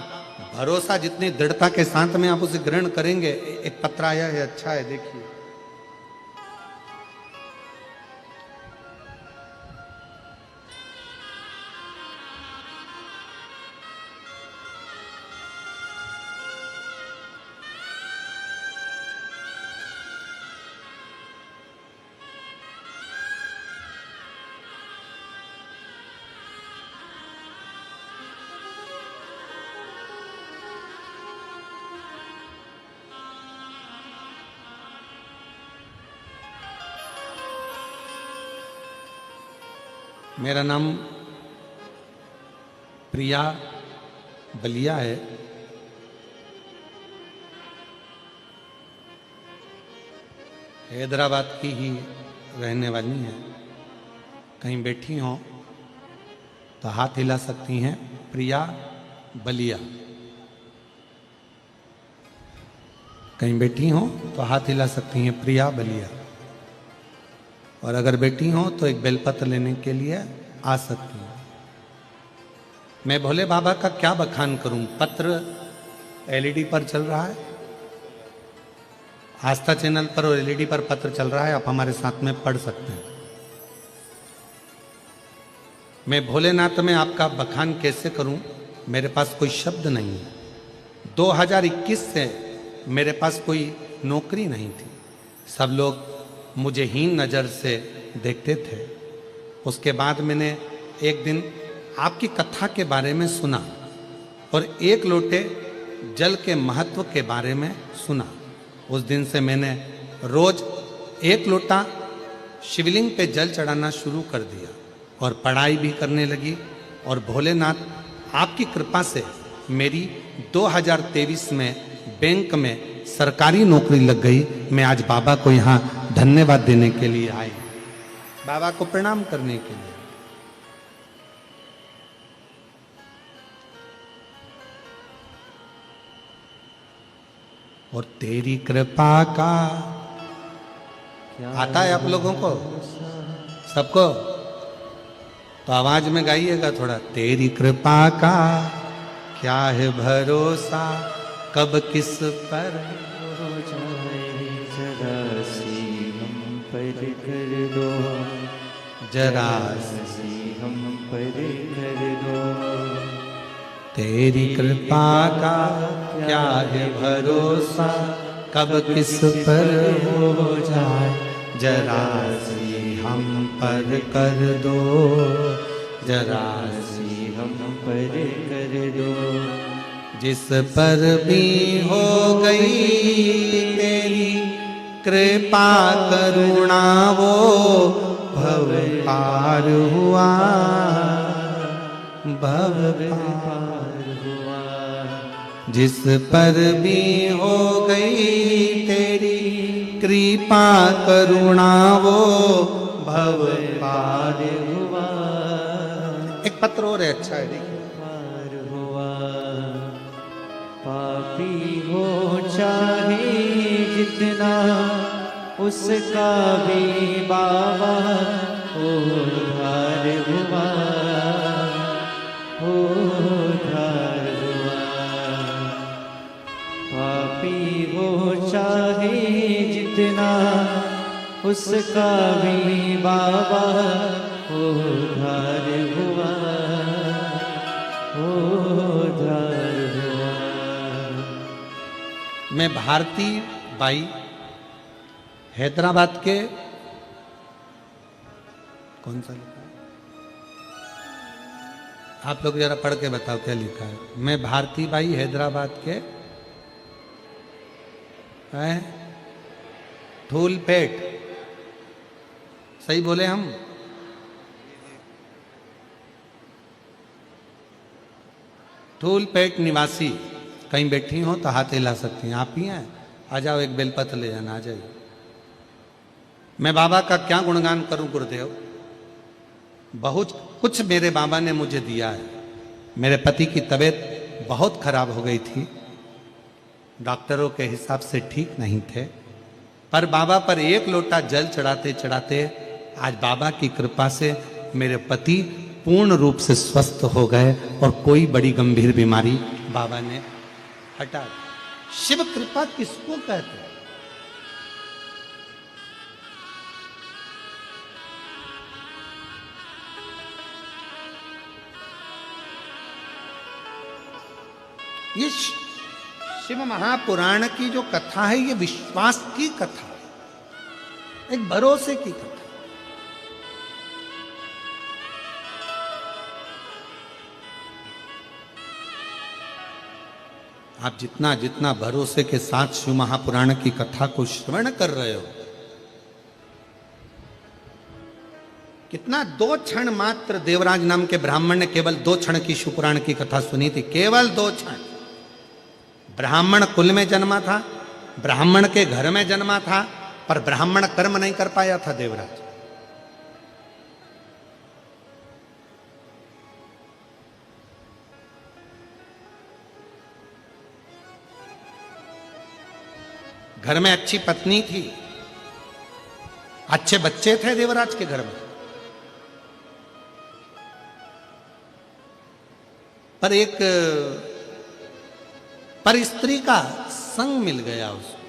भरोसा जितनी दृढ़ता के साथ में आप उसे ग्रहण करेंगे। एक पत्र आया है, अच्छा है, देखिए। मेरा नाम प्रिया बलिया है। हैदराबाद की ही रहने वाली हैं। कहीं बैठी हों तो हाथ हिला सकती हैं, प्रिया बलिया। कहीं बैठी हों तो हाथ हिला सकती हैं, प्रिया बलिया। और अगर बैठी हो तो एक बेलपत्र लेने के लिए आ सकती हैं। मैं भोले बाबा का क्या बखान करूं। पत्र एलईडी पर चल रहा है, आस्था चैनल पर और एलईडी पर पत्र चल रहा है, आप हमारे साथ में पढ़ सकते हैं। मैं भोलेनाथ में आपका बखान कैसे करूं, मेरे पास कोई शब्द नहीं है। 2021 से मेरे पास कोई नौकरी नहीं थी, सब लोग मुझे हीन नज़र से देखते थे। उसके बाद मैंने एक दिन आपकी कथा के बारे में सुना और एक लोटे जल के महत्व के बारे में सुना। उस दिन से मैंने रोज एक लोटा शिवलिंग पे जल चढ़ाना शुरू कर दिया और पढ़ाई भी करने लगी। और भोलेनाथ आपकी कृपा से मेरी 2023 में बैंक में सरकारी नौकरी लग गई। मैं आज बाबा को यहाँ धन्यवाद देने के लिए आई, बाबा को प्रणाम करने के लिए। और तेरी कृपा का आता है आप लोगों को सबको, तो आवाज में गाइएगा थोड़ा। तेरी कृपा का क्या है भरोसा, कब किस पर हो जाए जरा सी हम पर कर दो, जरा सी हम पर कर दो। तेरी कृपा का क्या है भरोसा, कब किस पर हो जाए, जरा सी हम पर कर दो, जरा सी हम पर कर दो। जिस पर भी हो गई तेरी कृपा करुणा, वो भव पार हुआ, भव पार हुआ। जिस पर भी हो गई तेरी कृपा करुणा, वो भव पार हुआ। एक पत्र और है, अच्छा है, देखिए। पार हुआ। पापी हो चाहे जितना, उसका भी बाबा उद्धार हुआ, उद्धार हुआ। पापी हो चाहे जितना, उसका भी बाबा उद्धार हुआ, उद्धार हुआ। मैं भारती बाई हैदराबाद के, कौन सा लिखा है? आप लोग जरा पढ़ के बताओ क्या लिखा है। मैं भारती बाई हैदराबाद के हैं, धूलपेट, सही बोले हम? धूलपेट निवासी। कहीं बैठी हो तो हाथ हिला सकती हैं। आप ही हैं? आ जाओ, एक बेलपत्र ले जाना, आ जाइए। मैं बाबा का क्या गुणगान करूं गुरुदेव, बहुत कुछ मेरे बाबा ने मुझे दिया है। मेरे पति की तबीयत बहुत खराब हो गई थी, डॉक्टरों के हिसाब से ठीक नहीं थे, पर बाबा पर एक लोटा जल चढ़ाते चढ़ाते आज बाबा की कृपा से मेरे पति पूर्ण रूप से स्वस्थ हो गए और कोई बड़ी गंभीर बीमारी बाबा ने हटा दी। शिव कृपा किसको कहते हैं? ये शिव महापुराण की जो कथा है, ये विश्वास की कथा है, एक भरोसे की कथा। आप जितना जितना भरोसे के साथ शिव महापुराण की कथा को श्रवण कर रहे हो, कितना 2 क्षण मात्र देवराज नाम के ब्राह्मण ने केवल 2 क्षण की शिवपुराण की कथा सुनी थी, केवल 2 क्षण। ब्राह्मण कुल में जन्मा था, ब्राह्मण के घर में जन्मा था, पर ब्राह्मण कर्म नहीं कर पाया था देवराज। घर में अच्छी पत्नी थी, अच्छे बच्चे थे देवराज के घर में, पर एक पर स्त्री का संग मिल गया उसको।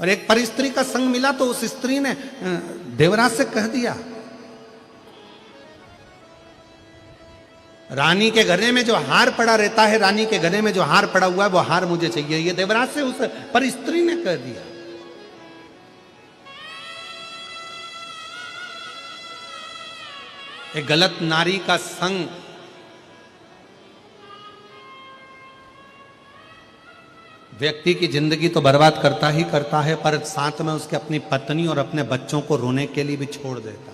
और एक पर स्त्री का संग मिला तो उस स्त्री ने देवराज से कह दिया, रानी के गले में जो हार पड़ा रहता है, रानी के गले में जो हार पड़ा हुआ है, वो हार मुझे चाहिए। ये देवराज से उस पर स्त्री ने कह दिया। एक गलत नारी का संग व्यक्ति की जिंदगी तो बर्बाद करता ही करता है, पर साथ में उसके अपनी पत्नी और अपने बच्चों को रोने के लिए भी छोड़ देता।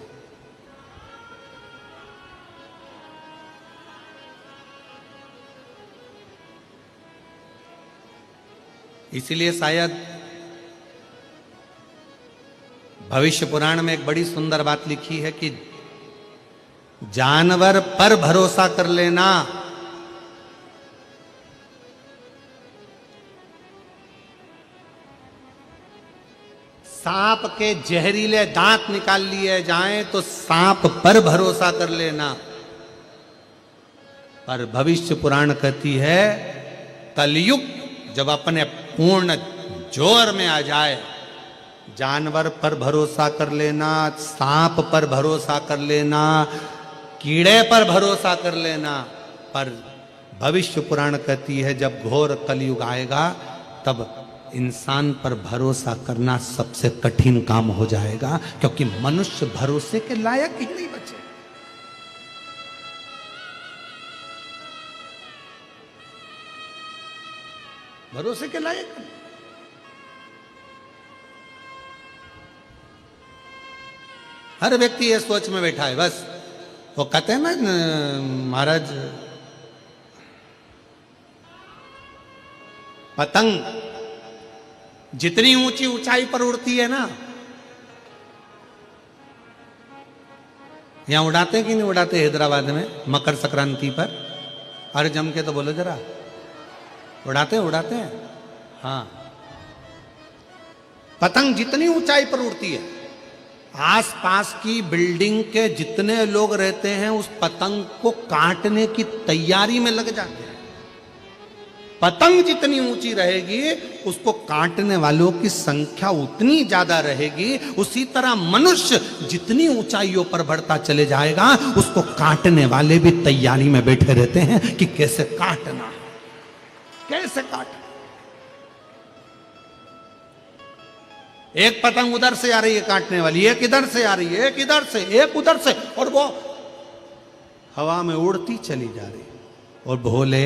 इसीलिए शायद भविष्य पुराण में एक बड़ी सुंदर बात लिखी है कि जानवर पर भरोसा कर लेना, सांप के जहरीले दांत निकाल लिए जाएं तो सांप पर भरोसा कर लेना। पर भविष्य पुराण कहती है कलयुग जब अपने पूर्ण जोर में आ जाए, जानवर पर भरोसा कर लेना, सांप पर भरोसा कर लेना, कीड़े पर भरोसा कर लेना, पर भविष्य पुराण कहती है जब घोर कलयुग आएगा तब इंसान पर भरोसा करना सबसे कठिन काम हो जाएगा, क्योंकि मनुष्य भरोसे के लायक ही नहीं बचे। भरोसे के लायक हर व्यक्ति ये सोच में बैठा है बस। वो कहते हैं ना महाराज, पतंग जितनी ऊंची ऊंचाई पर उड़ती है ना, यहां उड़ाते हैं कि नहीं उड़ाते हैदराबाद में मकर संक्रांति पर? अरे जम के तो बोलो जरा, उड़ाते हैं हाँ। पतंग जितनी ऊंचाई पर उड़ती है, आसपास की बिल्डिंग के जितने लोग रहते हैं उस पतंग को काटने की तैयारी में लग जाते हैं। पतंग जितनी ऊंची रहेगी उसको काटने वालों की संख्या उतनी ज्यादा रहेगी। उसी तरह मनुष्य जितनी ऊंचाइयों पर बढ़ता चले जाएगा उसको काटने वाले भी तैयारी में बैठे रहते हैं कि कैसे काटना है, कैसे काटना। एक पतंग उधर से आ रही है काटने वाली, एक इधर से आ रही है, एक इधर से, एक उधर से, और वो हवा में उड़ती चली जा रही। और भोले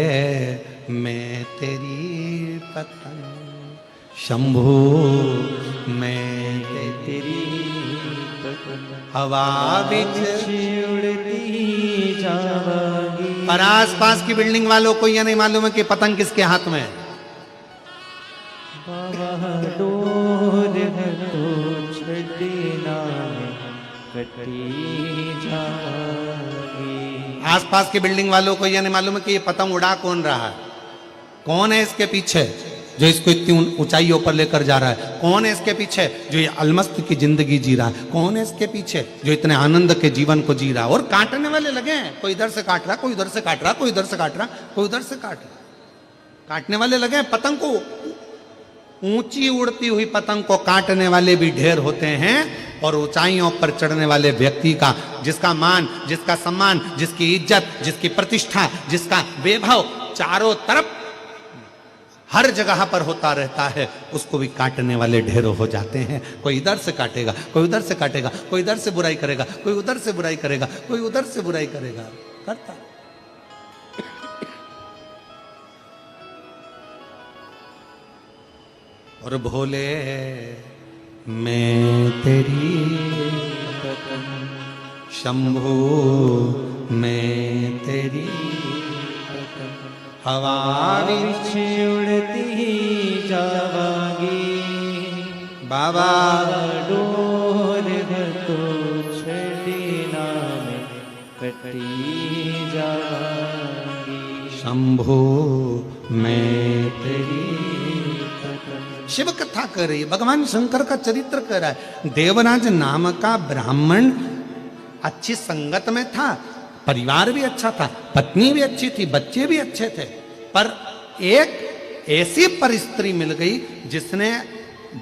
मैं तेरी पतंग, शंभू मैं तेरी पतंग, हवा बिच उड़ती जावांगी। पर आस पास की बिल्डिंग वालों को यह नहीं मालूम है कि पतंग किसके हाथ में है। बाबा डोर है तो छड़ीना में कटी जावांगी। आसपास की बिल्डिंग वालों को यह नहीं मालूम है कि ये पतंग उड़ा कौन रहा है, कौन है इसके पीछे जो इसको इतनी ऊंचाइयों पर लेकर जा रहा है, कौन है इसके पीछे जो ये अलमस्त की जिंदगी जी रहा है, कौन है इसके पीछे जो इतने आनंद के जीवन को जी रहा है। और काटने वाले लगे हैं, कोई इधर से काट रहा, कोई उधर से काट रहा, कोई इधर से काट रहा, कोई उधर से काट रहा। काटने वाले लगे हैं। पतंग को, ऊंची उड़ती हुई पतंग को काटने वाले भी ढेर होते हैं, और ऊंचाइयों पर चढ़ने वाले व्यक्ति का, जिसका मान, जिसका सम्मान, जिसकी इज्जत, जिसकी प्रतिष्ठा, जिसका वैभव चारों तरफ हर जगह पर होता रहता है, उसको भी काटने वाले ढेरों हो जाते हैं। कोई इधर से काटेगा, कोई उधर से काटेगा, कोई इधर से बुराई करेगा, कोई उधर से बुराई करेगा, कोई उधर से बुराई करेगा, करता। और भोले मैं तेरी पतंग, शंभू मैं तेरी पतंग, हवा बिच उड़ती जावांगी। बाबा डोर है तो छड़ीना में कटी जावांगी। शंभू मैं तेरी। शिव कथा कर रही है, भगवान शंकर का चरित्र कर रहा है। देवराज नाम का ब्राह्मण अच्छी संगत में था, परिवार भी अच्छा था, पत्नी भी अच्छी थी, बच्चे भी अच्छे थे, पर एक ऐसी परिस्त्री मिल गई जिसने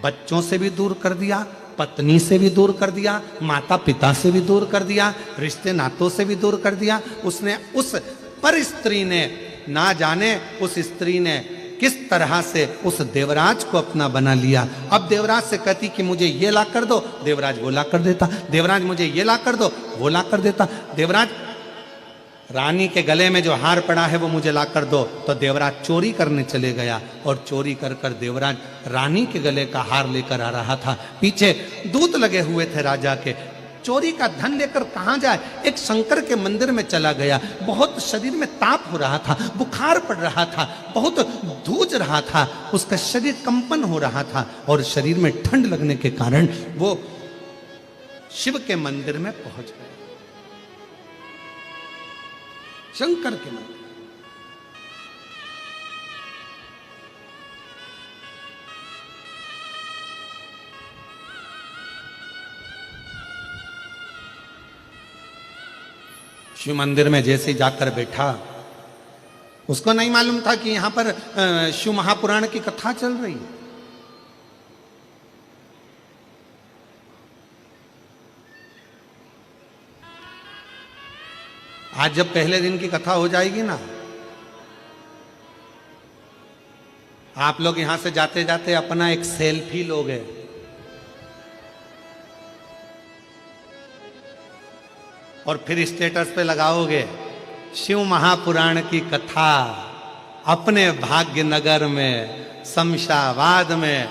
बच्चों से भी दूर कर दिया, पत्नी से भी दूर कर दिया, माता पिता से भी दूर कर दिया, रिश्ते नातों से भी दूर कर दिया। उसने, उस परिस्त्री ने, ना जाने उस स्त्री ने किस तरह से उस देवराज को अपना बना लिया। अब देवराज से कहती कि मुझे ये ला कर दो, देवराज वो ला कर देता। देवराज मुझे ये ला कर दो, वो ला कर देता। देवराज रानी के गले में जो हार पड़ा है वो मुझे ला कर दो, तो देवराज चोरी करने चले गया, और चोरी कर कर देवराज रानी के गले का हार लेकर आ रहा था। पीछे दूत लगे हुए थे राजा के। चोरी का धन लेकर कहां जाए? एक शंकर के मंदिर में चला गया। बहुत शरीर में ताप हो रहा था, बुखार पड़ रहा था, बहुत धूज रहा था, उसका शरीर कंपन हो रहा था, और शरीर में ठंड लगने के कारण वो शिव के मंदिर में पहुंच गया, शंकर के मंदिर। शिव मंदिर में जैसे जाकर बैठा, उसको नहीं मालूम था कि यहां पर शिव महापुराण की कथा चल रही है। आज जब पहले दिन की कथा हो जाएगी ना, आप लोग यहां से जाते जाते अपना एक सेल्फी लोगे, और फिर स्टेटस पे लगाओगे शिव महापुराण की कथा अपने भाग्यनगर में शमशाबाद में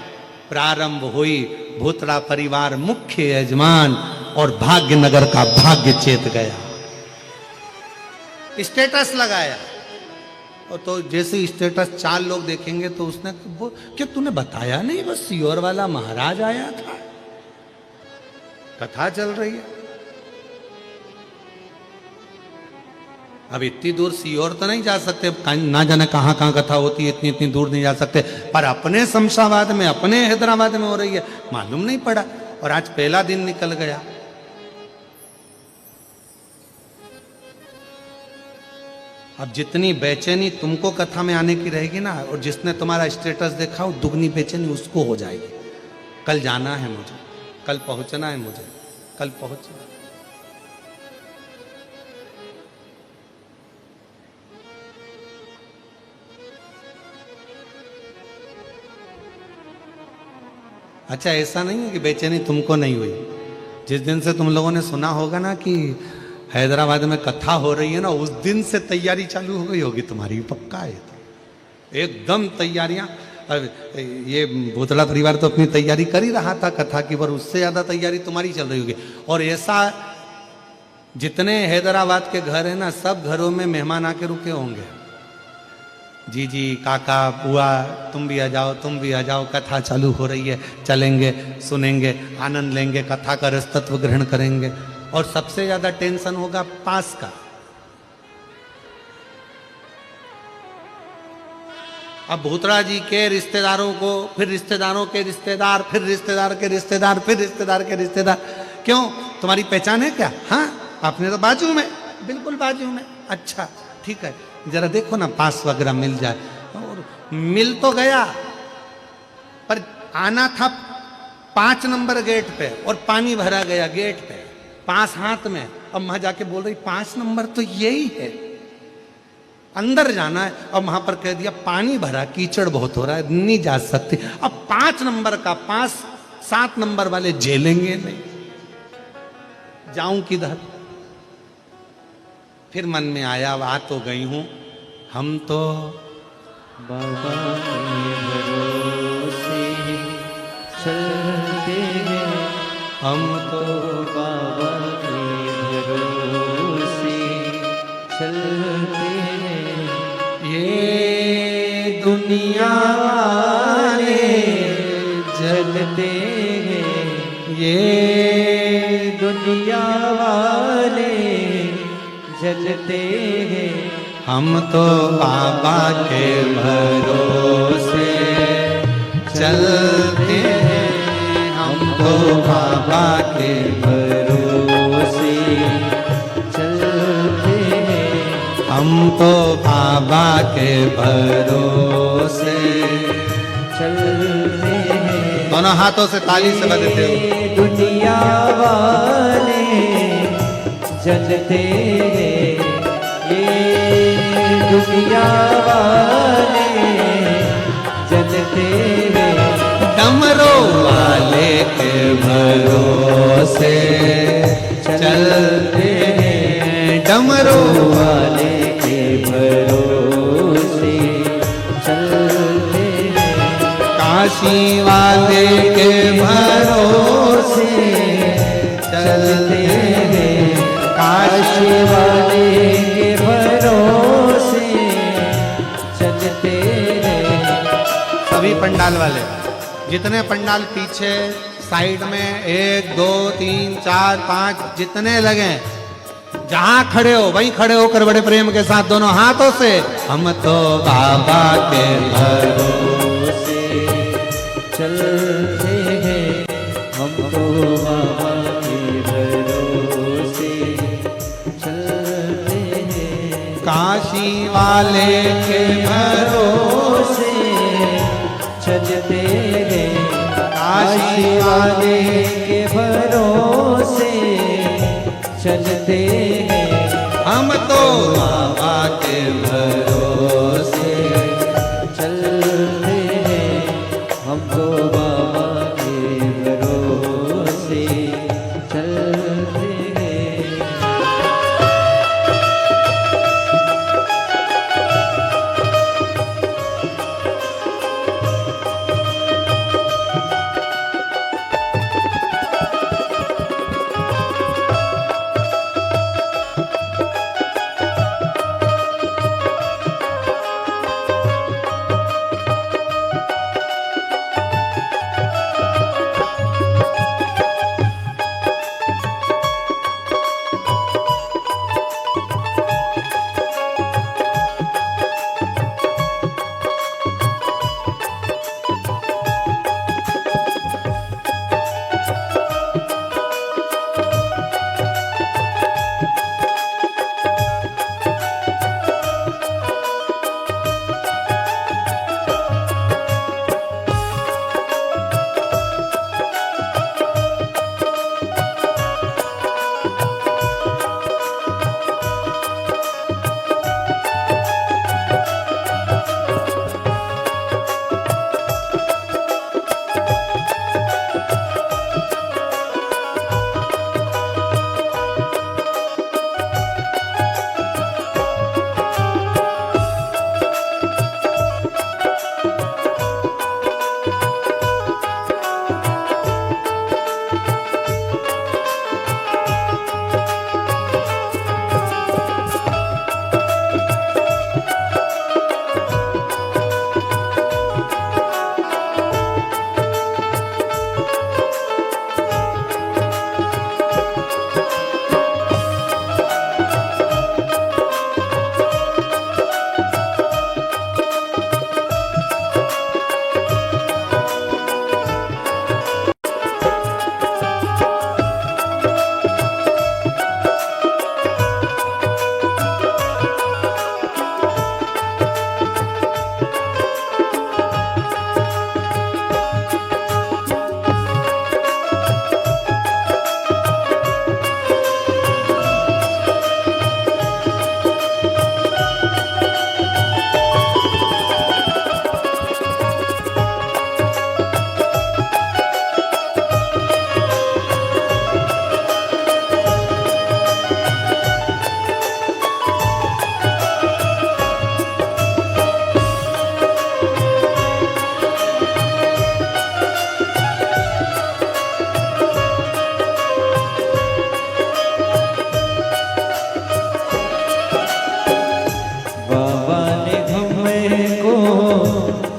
प्रारंभ हुई। भूतड़ा परिवार मुख्य यजमान और भाग्यनगर का भाग्य चेत गया। स्टेटस लगाया, और तो जैसे स्टेटस 4 लोग देखेंगे तो उसने क्या तूने बताया नहीं, बस सीहोर वाला महाराज आया था, कथा चल रही है। अब इतनी दूर सीहोर तो नहीं जा सकते, ना जाने कहां कहां कथा होती है, इतनी इतनी दूर नहीं जा सकते, पर अपने शमशाबाद में अपने हैदराबाद में हो रही है, मालूम नहीं पड़ा। और आज पहला दिन निकल गया। अब जितनी बेचैनी तुमको कथा में आने की रहेगी ना, और जिसने तुम्हारा स्टेटस देखा वो दुगनी बेचैनी उसको हो जाएगी। कल जाना है मुझे, कल पहुंचना है मुझे, कल पहुंचना। अच्छा, ऐसा नहीं है कि बेचैनी तुमको नहीं हुई। जिस दिन से तुम लोगों ने सुना होगा ना कि हैदराबाद में कथा हो रही है ना, उस दिन से तैयारी चालू हो गई होगी तुम्हारी, पक्का है। तो एकदम तैयारियां। ये भूतड़ा परिवार तो अपनी तैयारी कर ही रहा था कथा की, पर उससे ज्यादा तैयारी तुम्हारी चल रही होगी। और ऐसा जितने हैदराबाद के घर है ना, सब घरों में मेहमान आके रुके होंगे। जीजी, काका, बुआ, तुम भी आ जाओ, तुम भी आ जाओ, कथा चालू हो रही है, चलेंगे, सुनेंगे, आनंद लेंगे, कथा का रसतत्व ग्रहण करेंगे। और सबसे ज्यादा टेंशन होगा पास का। अब भूतड़ा जी के रिश्तेदारों को, फिर रिश्तेदारों के रिश्तेदार, फिर रिश्तेदार के रिश्तेदार, फिर रिश्तेदार के रिश्तेदार। क्यों, तुम्हारी पहचान है क्या? हाँ, आपने तो बाजू में, बिल्कुल बाजू में। अच्छा ठीक है, जरा देखो ना पास वगैरह मिल जाए। और मिल तो गया, पर आना था 5 नंबर गेट पे, और पानी भरा गया गेट पे, पास हाथ में। अब वहां जाके बोल रही 5 नंबर तो यही है, अंदर जाना है। अब वहां पर कह दिया पानी भरा, कीचड़ बहुत हो रहा है, नहीं जा सकती। अब 5 नंबर का पास 7 नंबर वाले झेलेंगे नहीं, जाऊं किधर? फिर मन में आया, आ तो गई हूं, हम तो बाबा के भरोसे चलते हैं, हम तो बाबा के भरोसे चलते हैं। ये दुनिया वाले जलते हैं, ये दुनिया वाले जलते हैं। हम तो बाबा के भरोसे चलते हैं, हम तो बाबा के भरोसे चलते हैं, हम तो बाबा के भरोसे चलते हैं। दोनों हाथों से ताली से बजते हो। दुनिया वाले जलते हैं, ये दुनिया वाले जलते हैं। डमरू वाले के भरोसे चलते हैं, डमरू वाले के भरोसे चलते हैं। काशी वाले के भरोसे चलते हैं, काशी वाले के भरोसे चलते हैं। सभी पंडाल वाले, जितने पंडाल पीछे साइड में 1 2 3 4 5 जितने लगे, जहां खड़े हो वहीं खड़े होकर बड़े प्रेम के साथ दोनों हाथों से हम तो बाबा के भरोसे चलते हैं, हम तो बाबा के भरोसे चलते हैं। काशी वाले के भरोसे चलते हैं, काशी वाले के भरोसे चलते हैं। हम तो बाबा के भरोसे चलते हैं, हमको बाबा के भरोसे चलते हैं।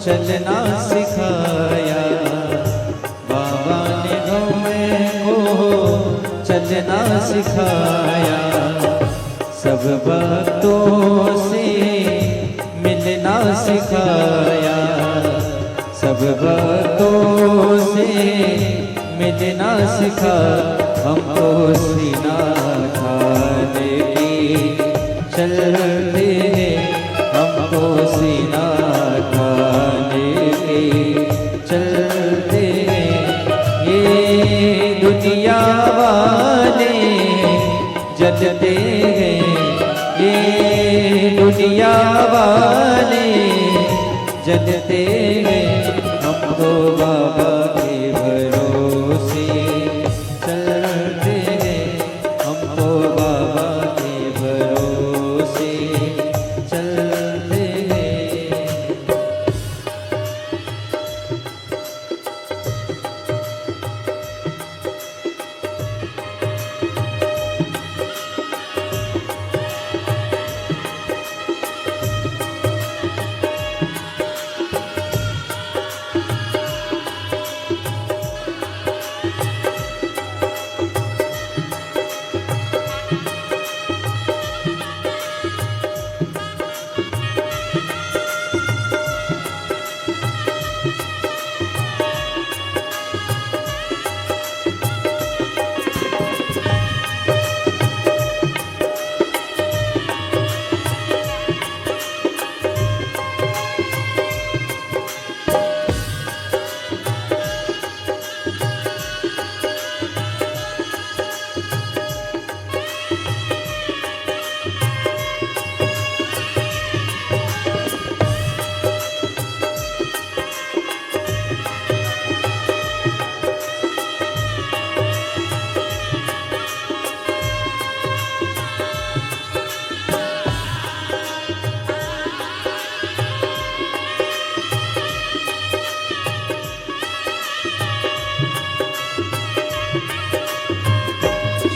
चलना सिखाया, बाबा ने हमें को चलना सिखाया। सब भक्तों से मिलना सिखाया, सब भक्तों से मिलना सिखा। हमको सीना खाने की चलते हैं, हमको सीना खाने की चलते हैं। ये दुनिया वाले जलते हैं, ये दुनिया वाले जलते हैं। हमको बाबा के भरोसे चलते हैं, हमको बाबा के भरोसे चलते हैं।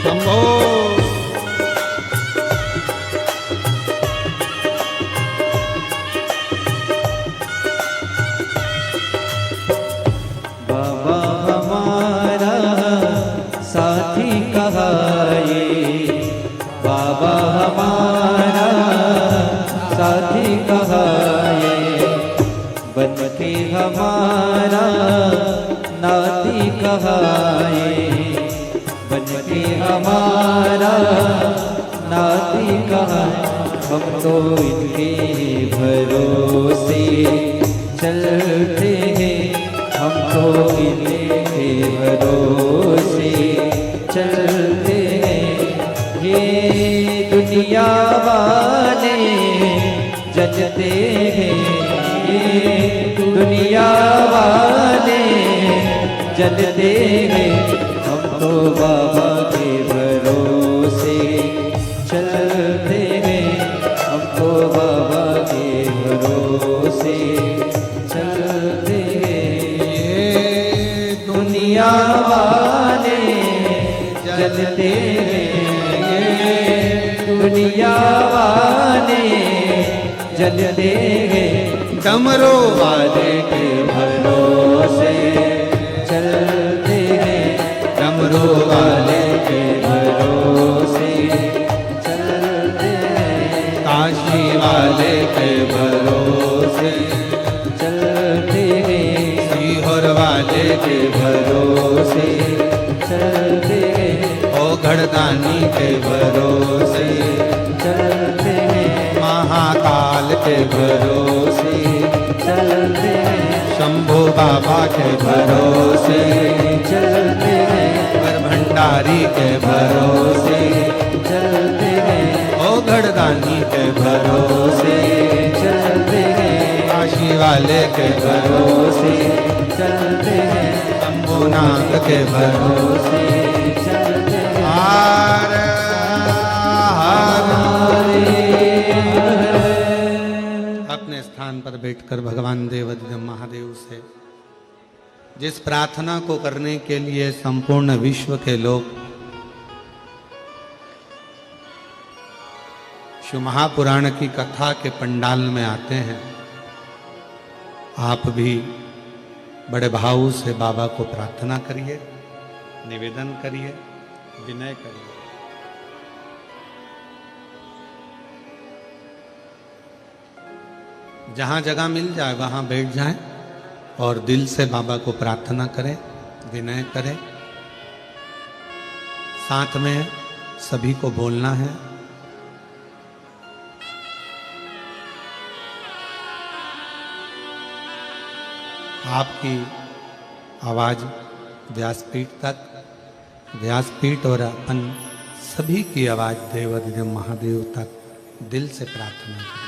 शंभो। बाबा हमारा साथी कहाए, बाबा हमारा साथी कहाए, बनके हमारा नाती कहाए, बनके हमारा नाती कहाए। हम तो इनके भरोसे चलते हैं, हम तो इनके भरोसे चलते हैं। ये दुनिया वाले जचते हैं, ये दुनिया वाले जलते हैं। हम तो बाबा के भरोसे चलते हैं, हम तो बाबा के भरोसे चलते हैं। ये दुनिया वाले जलते हैं, ये दुनिया वाले जलते हैं। डमरू वाले के भरोसे चलते हैं, डमरू वाले के भरोसे चलते हैं। काशी वाले के भरोसे चलते हैं, सीहोर वाले के भरोसे चलते हैं। ओ घड़दानी के भरोसे चलते हैं, महाकाल के भरोसे चलते हैं। शंभो बाबा के भरोसे चलते हैं, पर भंडारी के भरोसे चलते हैं। ओ घड़दानी के भरोसे चलते हैं, काशी वाले के भरोसे चलते हैं। शंभुनाथ के भरोसे चलते हैं। हार अपने स्थान पर बैठकर भगवान देवाधिदेव महादेव से जिस प्रार्थना को करने के लिए संपूर्ण विश्व के लोग शिव महापुराण की कथा के पंडाल में आते हैं, आप भी बड़े भाव से बाबा को प्रार्थना करिए, निवेदन करिए, विनय करिए। जहां जगह मिल जाए वहां बैठ जाएं और दिल से बाबा को प्रार्थना करें, विनय करें। साथ में सभी को बोलना है, आपकी आवाज व्यासपीठ तक, व्यासपीठ और अपन सभी की आवाज देवाधिदेव महादेव तक दिल से प्रार्थना करें।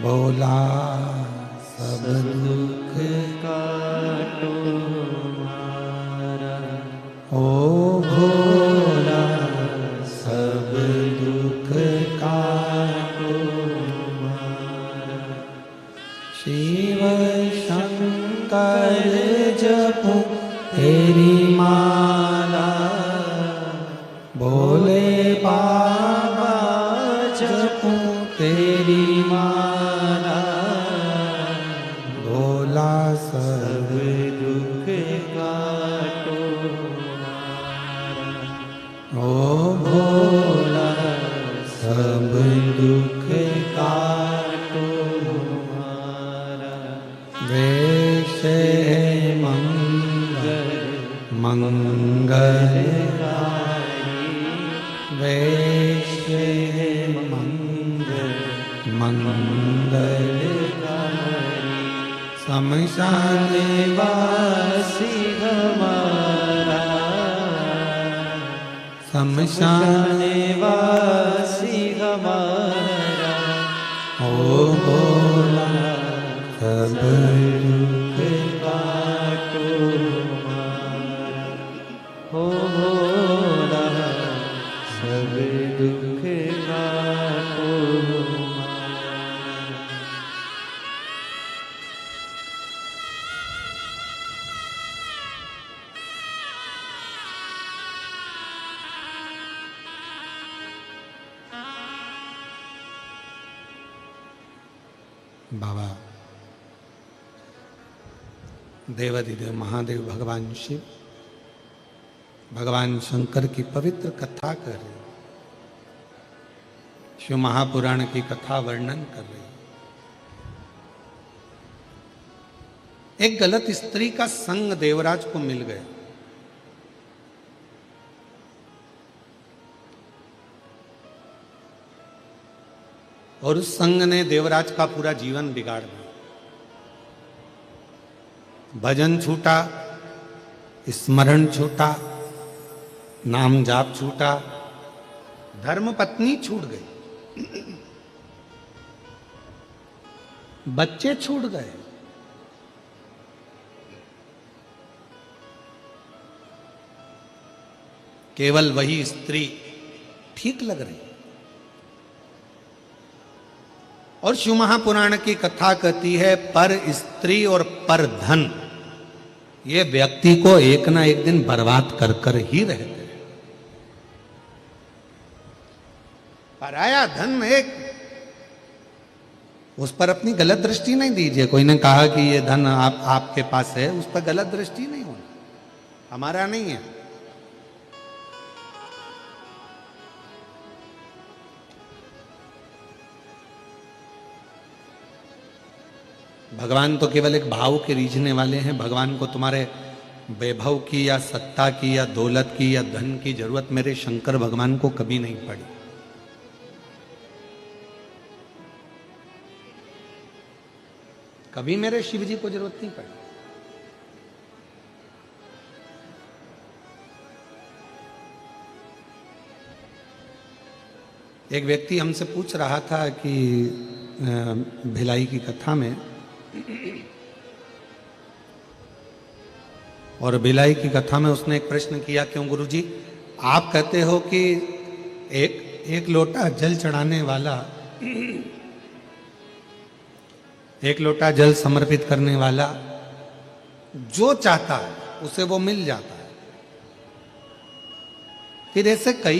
बोला सब दुख काटो मारा, ओ भोला सब दुख काटो मारा। शिव शंकर जपो तेरी माला, भोले बाबा काटो हमारा, वेश मंगल मंगलकारी, वेश मंगल मंगलकारी, शमशान वासी हमारा, शमशान वासी हमारा, ओ भोला सब दुख काटो हमारा, हो भोला सब दुख काटो हमारा। बाबा देवाधिदेव महादेव भगवान शिव भगवान शंकर की पवित्र कथा कर रहे, शिव महापुराण की कथा वर्णन कर रहे। एक गलत स्त्री का संग देवराज को मिल गया, और उस संग ने देवराज का पूरा जीवन बिगाड़ दिया। भजन छूटा, स्मरण छूटा, नाम जाप छूटा, धर्म पत्नी छूट गई, बच्चे छूट गए, केवल वही स्त्री ठीक लग रही। और शिव महापुराण की कथा कहती है पर स्त्री और पर धन ये व्यक्ति को एक ना एक दिन बर्बाद कर कर ही रहते हैं। पराया धन एक, उस पर अपनी गलत दृष्टि नहीं दीजिए। कोई ने कहा कि ये धन आपके पास है, उस पर गलत दृष्टि नहीं होनी, हमारा नहीं है। भगवान तो केवल एक भाव के रीझने वाले हैं। भगवान को तुम्हारे वैभव की या सत्ता की या दौलत की या धन की जरूरत मेरे शंकर भगवान को कभी नहीं पड़ी। कभी मेरे शिव जी को जरूरत नहीं पड़ी। एक व्यक्ति हमसे पूछ रहा था कि भिलाई की कथा में, और भिलाई की कथा में उसने एक प्रश्न किया, क्यों गुरुजी आप कहते हो कि एक लोटा जल चढ़ाने वाला, एक लोटा जल समर्पित करने वाला जो चाहता है उसे वो मिल जाता है। फिर ऐसे कई